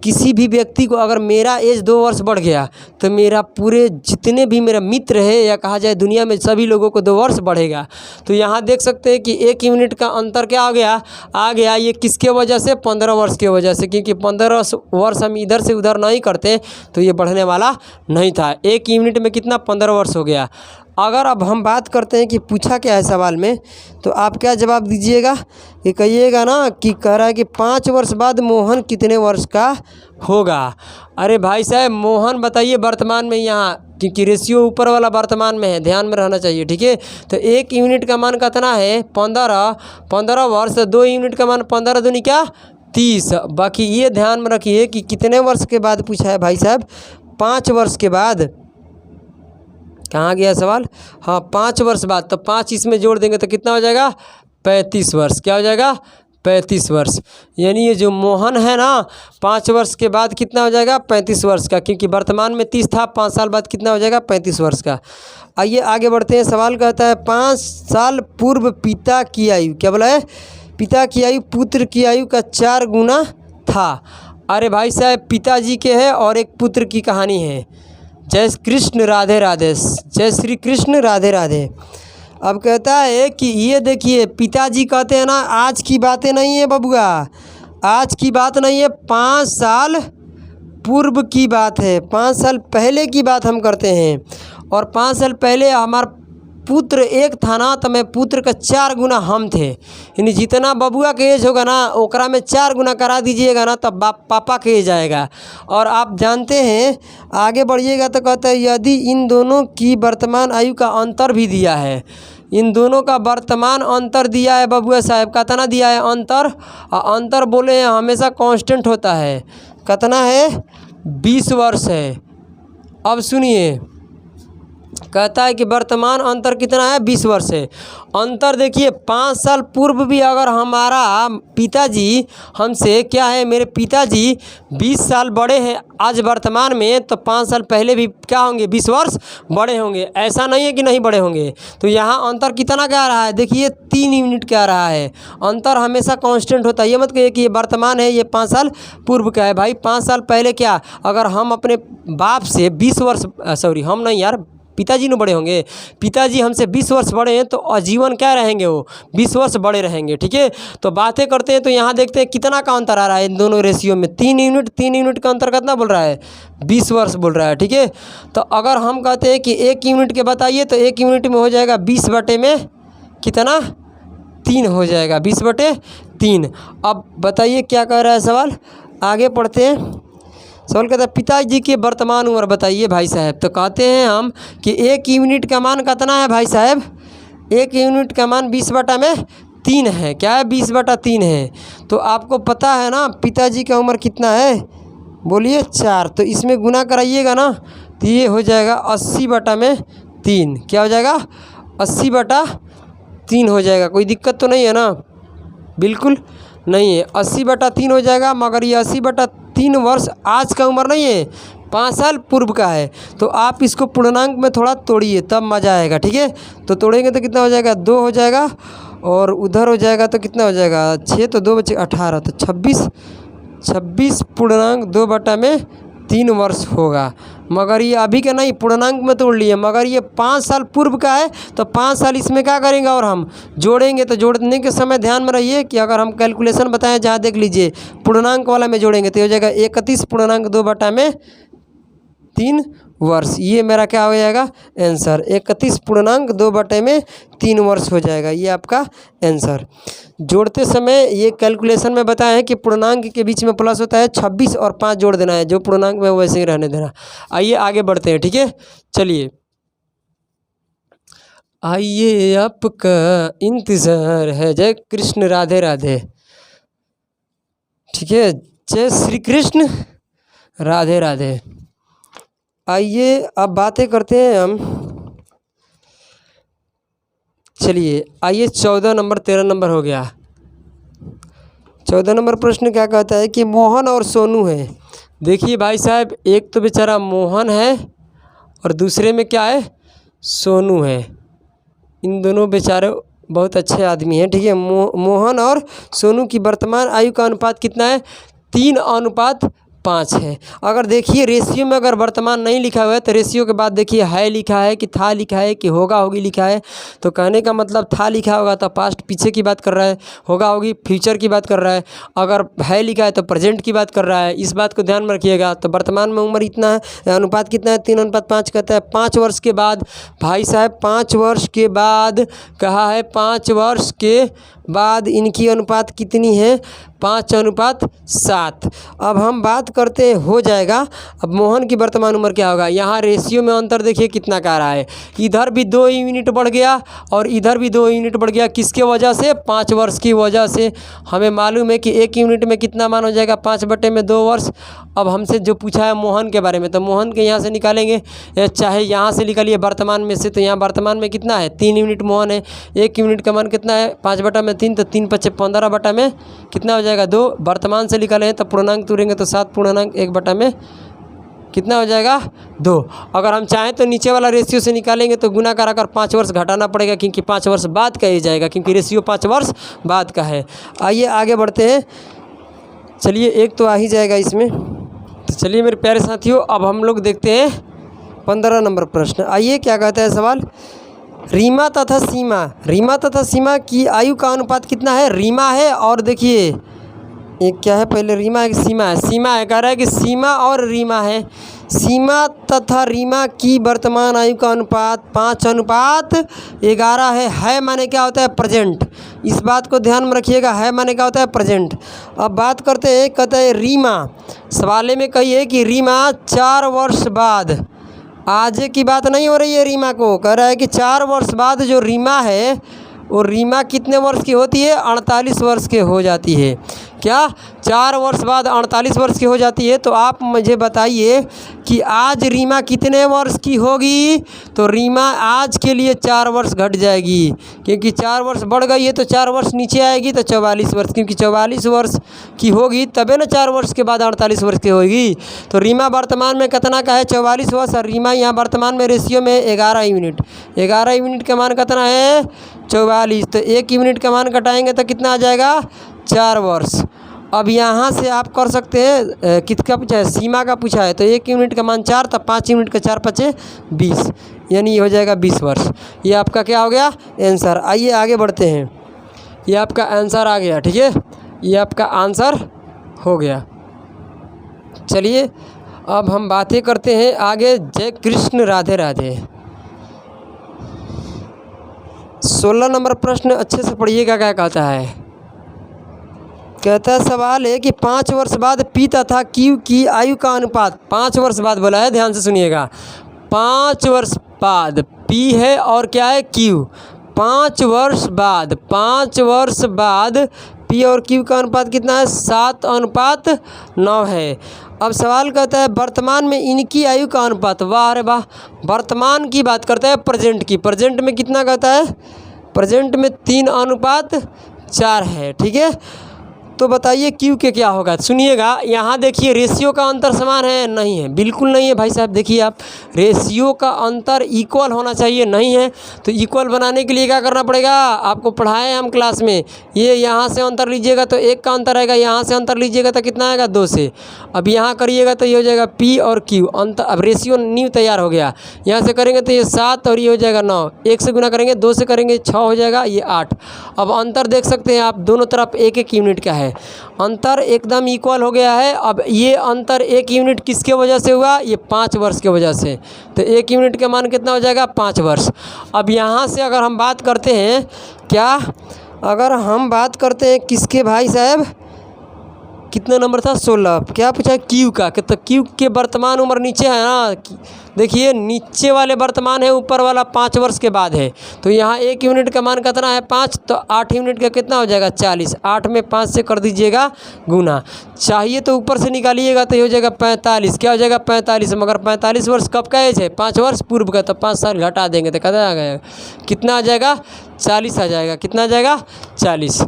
किसी भी व्यक्ति को अगर मेरा एज 2 वर्ष बढ़ गया तो मेरा पूरे जितने भी मेरा मित्र है या कहा जाए दुनिया में सभी लोगों को 2 वर्ष बढ़ेगा। तो यहाँ देख सकते हैं कि 1 यूनिट का अंतर क्या हो गया? आ गया। ये किसके वजह से? 15 वर्ष की वजह से, क्योंकि 15 वर्ष हम इधर से उधर नहीं करते तो ये बढ़ने वाला नहीं था। 1 यूनिट में कितना? 15 वर्ष हो गया। अगर अब हम बात करते हैं कि पूछा क्या है सवाल में, तो आप क्या जवाब दीजिएगा? ये कहिएगा ना कि कह रहा है कि 5 वर्ष बाद मोहन कितने वर्ष का होगा। अरे भाई साहब मोहन बताइए वर्तमान में, यहाँ क्योंकि रेशियो ऊपर वाला वर्तमान में है, ध्यान में रहना चाहिए। ठीक है, तो 1 यूनिट का मान कितना है? 15 वर्ष। 2 यूनिट का मान 15 दूनी क्या? 30। बाकी ये ध्यान में रखिए कि कितने वर्ष के बाद पूछा है भाई साहब? 5 वर्ष के बाद। कहाँ गया सवाल? हाँ 5 वर्ष बाद। तो 5 इसमें जोड़ देंगे तो कितना हो जाएगा? 35 वर्ष। क्या हो जाएगा? 35 वर्ष। यानी ये जो मोहन है ना 5 वर्ष के बाद कितना हो जाएगा? 35 वर्ष का, क्योंकि वर्तमान में 30 था, 5 साल बाद कितना हो जाएगा? 35 वर्ष का। आइए आगे बढ़ते हैं। सवाल कहता है 5 साल पूर्व पिता की आयु, क्या बोला है? पिता की आयु पुत्र की आयु का 4 गुना था। अरे भाई साहब पिताजी के है और एक पुत्र की कहानी है। जय कृष्ण राधे राधे, जय श्री कृष्ण राधे राधे। अब कहता है कि ये देखिए पिताजी कहते हैं ना, आज की बातें नहीं है बबुआ, आज की बात नहीं है, 5 साल पूर्व की बात है, 5 साल पहले की बात हम करते हैं। और 5 साल पहले हमारा पुत्र 1 था ना, तो मैं पुत्र का 4 गुना हम थे। यानी जितना बबुआ के एज होगा ना ओकरा में 4 गुना करा दीजिएगा ना तब पापा के एज आएगा। और आप जानते हैं आगे बढ़िएगा तो कहता है यदि इन दोनों की वर्तमान आयु का अंतर भी दिया है, इन दोनों का वर्तमान अंतर दिया है बबुआ साहब, कितना दिया है? अंतर। अंतर बोले हैं हमेशा कांस्टेंट होता है, कितना है? 20 वर्ष है। अब सुनिए कहता है कि वर्तमान अंतर कितना है, 20 वर्ष है। अंतर देखिए 5 साल पूर्व भी अगर हमारा पिताजी हमसे क्या है, मेरे पिताजी 20 साल बड़े हैं आज वर्तमान में, तो 5 साल पहले भी क्या होंगे, 20 वर्ष बड़े होंगे। ऐसा नहीं है कि नहीं बड़े होंगे। तो यहाँ अंतर कितना क्या आ रहा है, देखिए 3 यूनिट क्या आ रहा है। अंतर हमेशा कांस्टेंट होता है। ये मत कहिए कि ये वर्तमान है, ये 5 साल पूर्व का है। भाई 5 साल पहले क्या, अगर हम अपने बाप से 20 वर्ष सॉरी हम नहीं यार, पिताजी ने बड़े होंगे, पिताजी हमसे 20 वर्ष बड़े हैं, तो आजीवन क्या रहेंगे, वो 20 वर्ष बड़े रहेंगे। ठीक है, तो बातें करते हैं। तो यहाँ देखते हैं कितना का अंतर आ रहा है इन दोनों रेशियो में, 3 यूनिट। 3 यूनिट का अंतर कितना बोल रहा है, 20 वर्ष बोल रहा है। ठीक है, तो अगर हम कहते हैं कि 1 यूनिट के बताइए, तो 1 यूनिट में हो जाएगा 20 बटे में कितना, 3 हो जाएगा, 20 बटे 3। अब बताइए क्या कह रहा है सवाल, आगे पढ़ते हैं। सवाल कहता है पिताजी की वर्तमान उम्र बताइए भाई साहब। तो कहते हैं हम कि 1 यूनिट का मान कितना है भाई साहब, 1 यूनिट का मान 20 बटा में 3 है। क्या है, 20 बटा 3 है। तो आपको पता है ना पिताजी का उम्र कितना है, बोलिए 4। तो इसमें गुना कराइएगा ना, तो ये हो जाएगा 80 बटा में 3। क्या हो जाएगा, 80 बटा 3 हो जाएगा। कोई दिक्कत तो नहीं है ना, बिल्कुल नहीं है, 80 बटा 3 हो जाएगा। मगर ये 80 बटा 3 वर्ष आज का उम्र नहीं है, 5 साल पूर्व का है। तो आप इसको पूर्णांक में थोड़ा तोड़िए, तब मज़ा आएगा। ठीक है, तो तोड़ेंगे तो कितना हो जाएगा, 2 हो जाएगा, और उधर हो जाएगा तो कितना हो जाएगा, 6 तो 2 बचे 18, तो 26 पूर्णांक 2 बटा में 3 वर्ष होगा। मगर ये अभी का नहीं, पूर्णांक में तोड़ लिए। मगर ये 5 साल पूर्व का है, तो 5 साल इसमें क्या करेंगे और हम जोड़ेंगे। तो जोड़ने के समय ध्यान में रहिए कि अगर हम कैलकुलेशन बताएं, जहाँ देख लीजिए पूर्णांक वाला में जोड़ेंगे तो हो जाएगा 31 पूर्णांक 2 बटा में 3 वर्ष। ये मेरा क्या हो जाएगा आंसर, 31 पूर्णांक 2 बटे में 3 वर्ष हो जाएगा। ये आपका आंसर। जोड़ते समय ये कैलकुलेशन में बताया है कि पूर्णांक के बीच में प्लस होता है, 26 और 5 जोड़ देना है, जो पूर्णांक में वैसे ही रहने देना। आइए आगे बढ़ते हैं। ठीक है, चलिए आइए, आपका इंतज़ार है। जय कृष्ण, राधे राधे। ठीक है, जय श्री कृष्ण, राधे राधे। आइए अब बातें करते हैं हम। चलिए आइए, 14 नंबर 13 नंबर हो गया। 14 नंबर प्रश्न क्या कहता है कि मोहन और सोनू है। देखिए भाई साहब, एक तो बेचारा मोहन है और दूसरे में क्या है, सोनू है। इन दोनों बेचारे बहुत अच्छे आदमी हैं। ठीक है, मोहन और सोनू की वर्तमान आयु का अनुपात कितना है, 3:5 है। अगर देखिए रेशियो में अगर वर्तमान नहीं लिखा हुआ है, तो रेशियो के बाद देखिए है लिखा है कि था लिखा है कि होगा होगी लिखा है। तो कहने का मतलब था लिखा होगा तो पास्ट पीछे की बात कर रहा है, होगा होगी फ्यूचर की बात कर रहा है। अगर है लिखा है तो प्रेजेंट की बात कर रहा है। इस बात को ध्यान में रखिएगा। तो वर्तमान में उम्र इतना है, अनुपात कितना है, 3:5 कहता है। 5 वर्ष के बाद भाई साहब, 5 वर्ष के बाद कहा है, 5 वर्ष के बाद इनकी अनुपात कितनी है, 5:7। अब हम बात करते हो जाएगा। अब मोहन की वर्तमान उम्र क्या होगा, यहाँ रेशियो में अंतर देखिए कितना का रहा है। इधर भी 2 यूनिट बढ़ गया और इधर भी 2 यूनिट बढ़ गया। किसके वजह से, 5 वर्ष की वजह से। हमें मालूम है कि 1 यूनिट में कितना मान हो जाएगा, 5 बटे में 2 वर्ष। अब हमसे जो पूछा है मोहन के बारे में, तो मोहन के यहाँ से निकालेंगे, चाहे यहाँ से निकालिए वर्तमान में से। तो यहाँ वर्तमान में कितना है, 3 यूनिट मोहन है। 1 यूनिट का मान कितना है, 5 बटा में 3, तो 3 × 5 = 15 बटा में कितना हो जाएगा, 2। वर्तमान से निकालें तो पूर्णांक तोड़ेंगे तो 7 पूर्णांक 1 बटा में कितना हो जाएगा, 2। अगर हम चाहें तो नीचे वाला रेशियो से निकालेंगे तो गुना कराकर 5 वर्ष घटाना पड़ेगा, क्योंकि 5 वर्ष बाद का ही जाएगा, क्योंकि रेशियो 5 वर्ष बाद का है। आइए आगे बढ़ते हैं। चलिए, एक तो आ ही जाएगा इसमें। तो चलिए मेरे प्यारे साथियों, अब हम लोग देखते हैं 15 नंबर प्रश्न। आइए क्या कहता है सवाल, रीमा तथा सीमा की आयु का अनुपात कितना है। रीमा है और देखिए एक क्या है, पहले रीमा है कि सीमा है। कह रहा है कि सीमा और रीमा है। सीमा तथा रीमा की वर्तमान आयु का अनुपात 5:11 है माने क्या होता है, प्रेजेंट। इस बात को ध्यान में रखिएगा, है माने क्या होता है, प्रेजेंट। अब बात करते हैं, कहते हैं रीमा, सवाले में कहिए कि रीमा 4 वर्ष बाद, आज की बात नहीं हो रही है रीमा को, कह रहा है कि 4 वर्ष बाद जो रीमा है, वो रीमा कितने वर्ष की होती है, 48 वर्ष के हो जाती है। क्या 4 वर्ष बाद 48 वर्ष की हो जाती है। तो आप मुझे बताइए कि आज रीमा कितने वर्ष की होगी। तो रीमा आज के लिए 4 वर्ष घट जाएगी, क्योंकि 4 वर्ष बढ़ गई है तो 4 वर्ष नीचे आएगी तो 44 वर्ष, क्योंकि 44 वर्ष की होगी तबे ना 4 वर्ष के बाद 48 वर्ष की होगी। तो रीमा वर्तमान में कितना का है, 44 वर्ष, और रीमा यहाँ वर्तमान में रेशियो में 11 यूनिट। 11 यूनिट का मान कितना है, 44। तो 1 यूनिट का मान घटाएंगे तो कितना आ जाएगा, 4 वर्ष। अब यहाँ से आप कर सकते हैं, किसका पूछा है, सीमा का पूछा है। तो 1 यूनिट का मान 4, तब 5 यूनिट का 4 5 20, यानी ये हो जाएगा 20 वर्ष। ये आपका क्या हो गया, आंसर। आइए आगे बढ़ते हैं, ये आपका आंसर आ गया, ठीक है, ये आपका आंसर हो गया। चलिए अब हम बातें करते हैं आगे। जय कृष्ण, राधे राधे। 16 नंबर प्रश्न अच्छे से पढ़िएगा, क्या कहता है। कहता है, सवाल है कि 5 वर्ष बाद पी तथा क्यू की आयु का अनुपात। 5 वर्ष बाद बोला है, ध्यान से सुनिएगा। 5 वर्ष बाद पी है और क्या है, क्यू। 5 वर्ष बाद पी और क्यू का अनुपात कितना है, 7:9 है। अब सवाल कहता है वर्तमान में इनकी आयु का अनुपात। वाह अरे वाह, वर्तमान की बात करता है, प्रेजेंट की। प्रेजेंट में कितना कहता है, प्रेजेंट में 3:4 है, ठीक है। तो बताइए क्यू के क्या होगा। सुनिएगा, यहाँ देखिए रेशियो का अंतर समान है, नहीं है, बिल्कुल नहीं है भाई साहब। देखिए आप, रेशियो का अंतर इक्वल होना चाहिए, नहीं है। तो इक्वल बनाने के लिए क्या करना पड़ेगा, आपको पढ़ाए हम क्लास में। ये यहाँ से अंतर लीजिएगा तो 1 का अंतर आएगा, यहाँ से अंतर लीजिएगा तो कितना आएगा, 2 से। अब यहाँ करिएगा तो ये हो जाएगा पी और क्यू अंतर। अब रेशियो न्यू तैयार हो गया। यहाँ से करेंगे तो ये 7 और ये हो जाएगा 9। 1 से गुना करेंगे, 2 से करेंगे 6 हो जाएगा, ये 8। अब अंतर देख सकते हैं आप, दोनों तरफ 1-1 यूनिट का है। अंतर एकदम इक्वल हो गया है। अब ये अंतर 1 यूनिट किसके वजह से हुआ, ये 5 वर्ष के वजह से। तो 1 यूनिट का मान कितना हो जाएगा, 5 वर्ष। अब यहाँ से अगर हम बात करते हैं, क्या अगर हम बात करते हैं किसके भाई साहब, कितना नंबर था, 16। क्या पूछा है, क्यू का। तो क्यू के वर्तमान उम्र नीचे है ना, देखिए नीचे वाले वर्तमान है, ऊपर वाला 5 वर्ष के बाद है। तो यहाँ 1 यूनिट का मान कितना है, 5। तो 8 यूनिट का कितना हो जाएगा, 40। 8 में 5 से कर दीजिएगा गुना। चाहिए तो ऊपर से निकालिएगा तो ये हो जाएगा 45। क्या हो जाएगा, 45। मगर 45 वर्ष कब का एज है, 5 वर्ष पूर्व का। तो 5 साल घटा देंगे तो कितना आ जाएगा, कितना आ जाएगा, 40 आ जाएगा। कितना आ जाएगा, 40।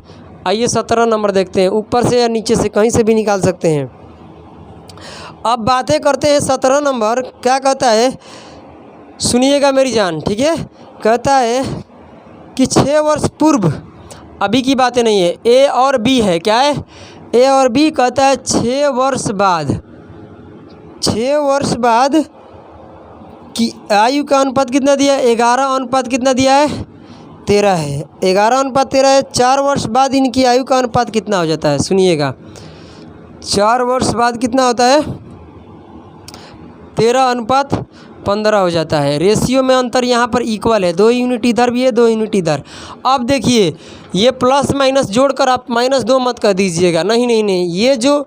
आइए 17 नंबर देखते हैं, ऊपर से या नीचे से कहीं से भी निकाल सकते हैं। अब बातें करते हैं 17 नंबर। क्या कहता है, सुनिएगा मेरी जान, ठीक है। कहता है कि 6 वर्ष पूर्व, अभी की बातें नहीं है, ए और बी है। क्या है, ए और बी। कहता है 6 वर्ष बाद की आयु का अनुपात कितना दिया है, 11 अनुपात कितना दिया है, 13 है। 11:13 है। 4 वर्ष बाद इनकी आयु का अनुपात कितना हो जाता है, सुनिएगा। 4 वर्ष बाद कितना होता है, 13:15 हो जाता है। रेशियो में अंतर यहाँ पर इक्वल है, 2 यूनिट इधर भी है, 2 यूनिट इधर। अब देखिए, ये प्लस माइनस जोड़कर आप -2 मत कर दीजिएगा, नहीं, ये जो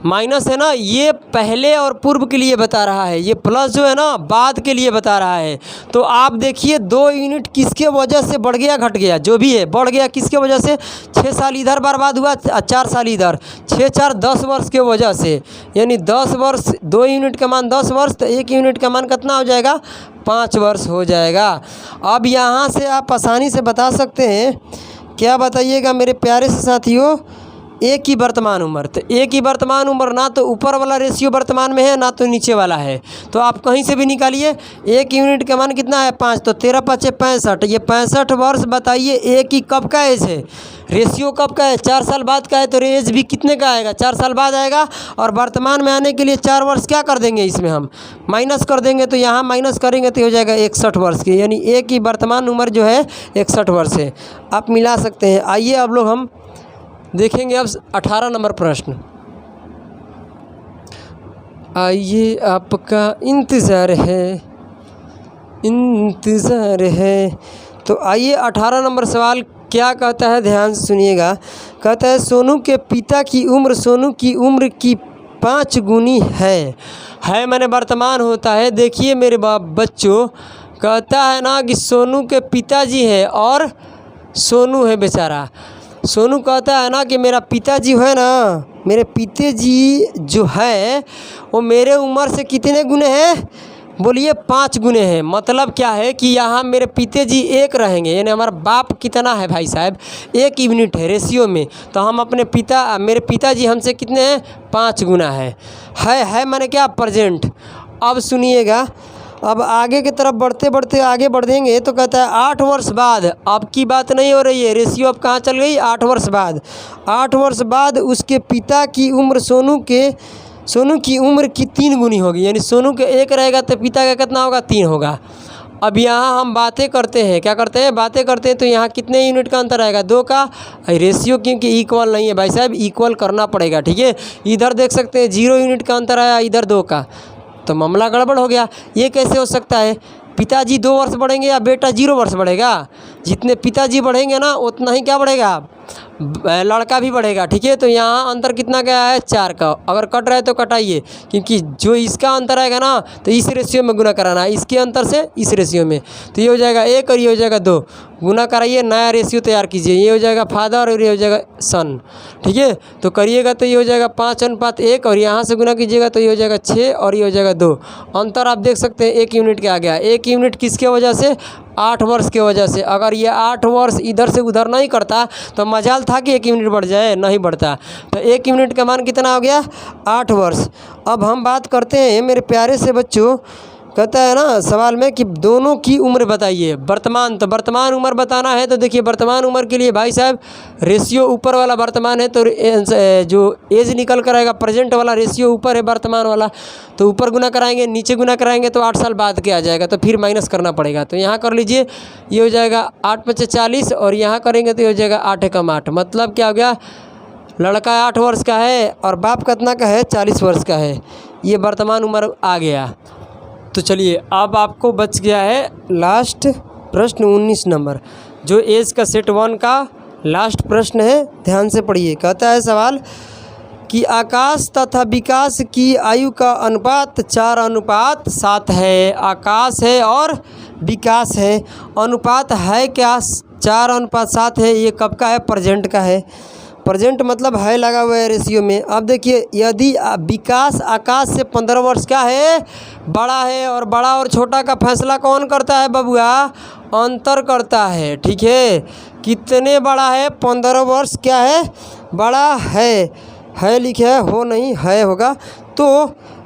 माइनस है ना, ये पहले और पूर्व के लिए बता रहा है, ये प्लस जो है ना बाद के लिए बता रहा है। तो आप देखिए 2 यूनिट किसके वजह से बढ़ गया, घट गया, जो भी है बढ़ गया, किसके वजह से, 6 साल इधर बर्बाद हुआ, 4 साल इधर, 6-4 10 वर्ष के वजह से। यानी 10 वर्ष, 2 यूनिट का मान 10 वर्ष, तो 1 यूनिट का मान कितना हो जाएगा, 5 वर्ष हो जाएगा। अब यहाँ से आप आसानी से बता सकते हैं, क्या बताइएगा मेरे प्यारे से साथियों, ए की वर्तमान उम्र। तो ए की वर्तमान उम्र ना तो ऊपर वाला रेशियो वर्तमान में है, ना तो नीचे वाला है। तो आप कहीं से भी निकालिए। 1 यूनिट का मान कितना है, 5। तो 13×5 = 65। ये 65 वर्ष। बताइए ए की कब का एज है, रेशियो कब का है, 4 साल बाद का है। तो एज भी कितने का आएगा, 4 साल बाद आएगा। और वर्तमान में आने के लिए 4 वर्ष क्या कर देंगे, इसमें हम माइनस कर देंगे। तो यहाँ माइनस करेंगे तो हो जाएगा 61 वर्ष की। यानी ए की वर्तमान उम्र जो है 61 वर्ष है। आप मिला सकते हैं। आइए अब लोग हम देखेंगे अब 18 नंबर प्रश्न। आइए आपका इंतज़ार है। तो आइए 18 नंबर सवाल क्या कहता है, ध्यान से सुनिएगा। कहता है सोनू के पिता की उम्र सोनू की उम्र की 5 गुनी है मैंने वर्तमान होता है। देखिए मेरे बच्चों, कहता है ना कि सोनू के पिताजी है और सोनू है बेचारा। सोनू कहता है ना कि मेरा पिताजी है ना, मेरे पिताजी जो है वो मेरे उम्र से कितने गुने हैं? बोलिए 5 गुने हैं। मतलब क्या है कि यहाँ मेरे पिताजी 1 रहेंगे, यानी हमारा बाप कितना है भाई साहब? 1 यूनिट है रेशियो में। तो हम अपने मेरे पिताजी हमसे कितने हैं? 5 गुना है माने क्या? प्रेजेंट। अब सुनिएगा, अब आगे की तरफ बढ़ते बढ़ते आगे बढ़ देंगे तो कहता है 8 वर्ष बाद, अब की बात नहीं हो रही है, रेशियो अब कहाँ चल गई? 8 वर्ष बाद। 8 वर्ष बाद उसके पिता की उम्र सोनू की उम्र की 3 गुनी होगी, यानी सोनू के 1 रहेगा तो पिता का कितना होगा? 3 होगा। अब यहाँ हम बातें करते हैं, क्या करते हैं? बातें करते हैं। तो यहाँ कितने यूनिट का अंतर आएगा? 2 का। रेशियो क्योंकि इक्वल नहीं है भाई साहब, इक्वल करना पड़ेगा, ठीक है। इधर देख सकते हैं 0 यूनिट का अंतर आया, इधर 2 का, तो मामला गड़बड़ हो गया। ये कैसे हो सकता है? पिताजी 2 वर्ष बढ़ेंगे या बेटा 0 वर्ष बढ़ेगा? जितने पिताजी बढ़ेंगे ना उतना ही क्या बढ़ेगा? लड़का भी बढ़ेगा, ठीक है। तो यहाँ अंतर कितना गया है? 4 का। अगर कट रहा है तो कटाइए, क्योंकि जो इसका अंतर आएगा ना तो इस रेशियो में गुना कराना है, इसके अंतर से इस रेशियो में। तो ये हो जाएगा 1 और ये हो जाएगा 2, गुना कराइए, नया रेशियो तैयार कीजिए। ये हो जाएगा फादर और ये हो जाएगा सन, ठीक है। तो करिएगा तो ये हो जाएगा 5:1 और यहाँ से गुना कीजिएगा तो ये हो जाएगा 6 और ये हो जाएगा 2। अंतर आप देख सकते हैं 1 यूनिट के आ गया। 1 यूनिट किसके वजह से? 8 वर्ष के वजह से। अगर ये 8 वर्ष इधर से उधर नहीं करता तो मजाल था कि 1 यूनिट बढ़ जाए, नहीं बढ़ता। तो 1 यूनिट का मान कितना हो गया? 8 वर्ष। अब हम बात करते हैं मेरे प्यारे से बच्चों, कहता है ना सवाल में कि दोनों की उम्र बताइए। वर्तमान, तो वर्तमान उम्र बताना है तो देखिए वर्तमान उम्र के लिए भाई साहब रेशियो ऊपर वाला वर्तमान है तो जो एज निकल कर आएगा प्रेजेंट वाला रेशियो ऊपर है वर्तमान वाला, तो ऊपर गुना कराएंगे, नीचे गुना कराएंगे तो 8 साल बाद के आ जाएगा, तो फिर माइनस करना पड़ेगा। तो यहाँ कर लीजिए, ये हो जाएगा 8×5 = 40 और यहाँ करेंगे तो ये हो जाएगा 8×1 = 8। मतलब क्या हो गया? लड़का 8 वर्ष का है और बाप कितना का है? 40 वर्ष का है। ये वर्तमान उम्र आ गया। तो चलिए अब आपको बच गया है लास्ट प्रश्न 19 नंबर, जो एज का सेट 1 का लास्ट प्रश्न है। ध्यान से पढ़िए। कहता है सवाल कि आकाश तथा विकास की आयु का अनुपात 4:7 है। आकाश है और विकास है, अनुपात है क्या? 4:7 है। ये कब का है? प्रेजेंट का है। प्रेजेंट मतलब है लगा हुआ है रेशियो में। अब देखिए, यदि विकास आकाश से 15 वर्ष का है, बड़ा है, और बड़ा और छोटा का फैसला कौन करता है बबुआ? अंतर करता है, ठीक है। कितने बड़ा है? 15 वर्ष क्या है? बड़ा है लिखे है, हो नहीं है होगा। तो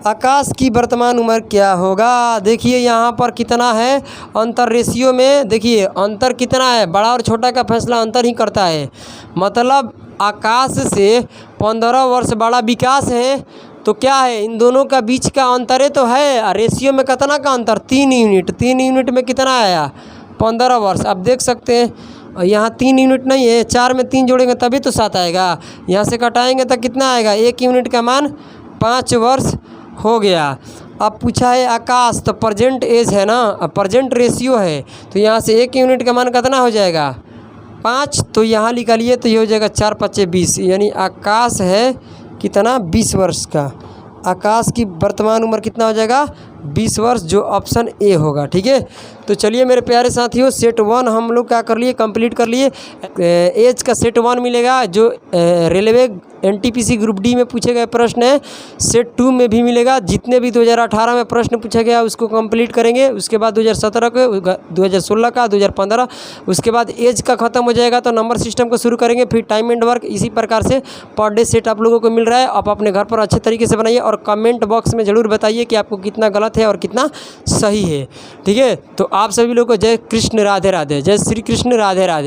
आकाश की वर्तमान उम्र क्या होगा? देखिए यहाँ पर कितना है अंतर रेशियो में। देखिए अंतर कितना है? बड़ा और छोटा का फैसला अंतर ही करता है। मतलब आकाश से 15 वर्ष बड़ा विकास है, तो क्या है? इन दोनों का बीच का अंतर है तो है। रेशियो में कितना का अंतर? 3 यूनिट। 3 यूनिट में कितना आया? 15 वर्ष। आप देख सकते हैं यहाँ 3 यूनिट नहीं है, 4 में 3 जोड़ेंगे तभी तो 7 आएगा। यहाँ से घटाएंगे तो कितना आएगा? 1 यूनिट का मान 5 वर्ष हो गया। अब पूछा है आकाश, तो प्रेजेंट एज है ना, प्रेजेंट रेशियो है, तो यहाँ से 1 यूनिट का मान कितना हो जाएगा? 5। तो यहाँ निकालिए तो ये हो जाएगा 4×5 = 20, यानी आकाश है कितना? 20 वर्ष का। आकाश की वर्तमान उम्र कितना हो जाएगा? 20 वर्ष, जो ऑप्शन ए होगा, ठीक है। तो चलिए मेरे प्यारे साथियों, सेट 1 हम लोग क्या कर लिए? कंप्लीट कर लिए। एज का सेट 1 मिलेगा, जो रेलवे NTPC ग्रुप डी में पूछे गए प्रश्न है। सेट 2 में भी मिलेगा। जितने भी 2018 में प्रश्न पूछा गया उसको कंप्लीट करेंगे। उसके बाद 2017 के, 2016 का, 2015, उसके बाद एज का ख़त्म हो जाएगा तो नंबर सिस्टम को शुरू करेंगे। फिर टाइम एंड वर्क, इसी प्रकार से पर डे सेट आप लोगों को मिल रहा है। आप अपने घर पर अच्छे तरीके से बनाइए और कमेंट बॉक्स में ज़रूर बताइए कि आपको कितना गलत है और कितना सही है, ठीक है। तो आप सभी लोगों को जय कृष्ण, राधे राधे, जय श्री कृष्ण, राधे राधे।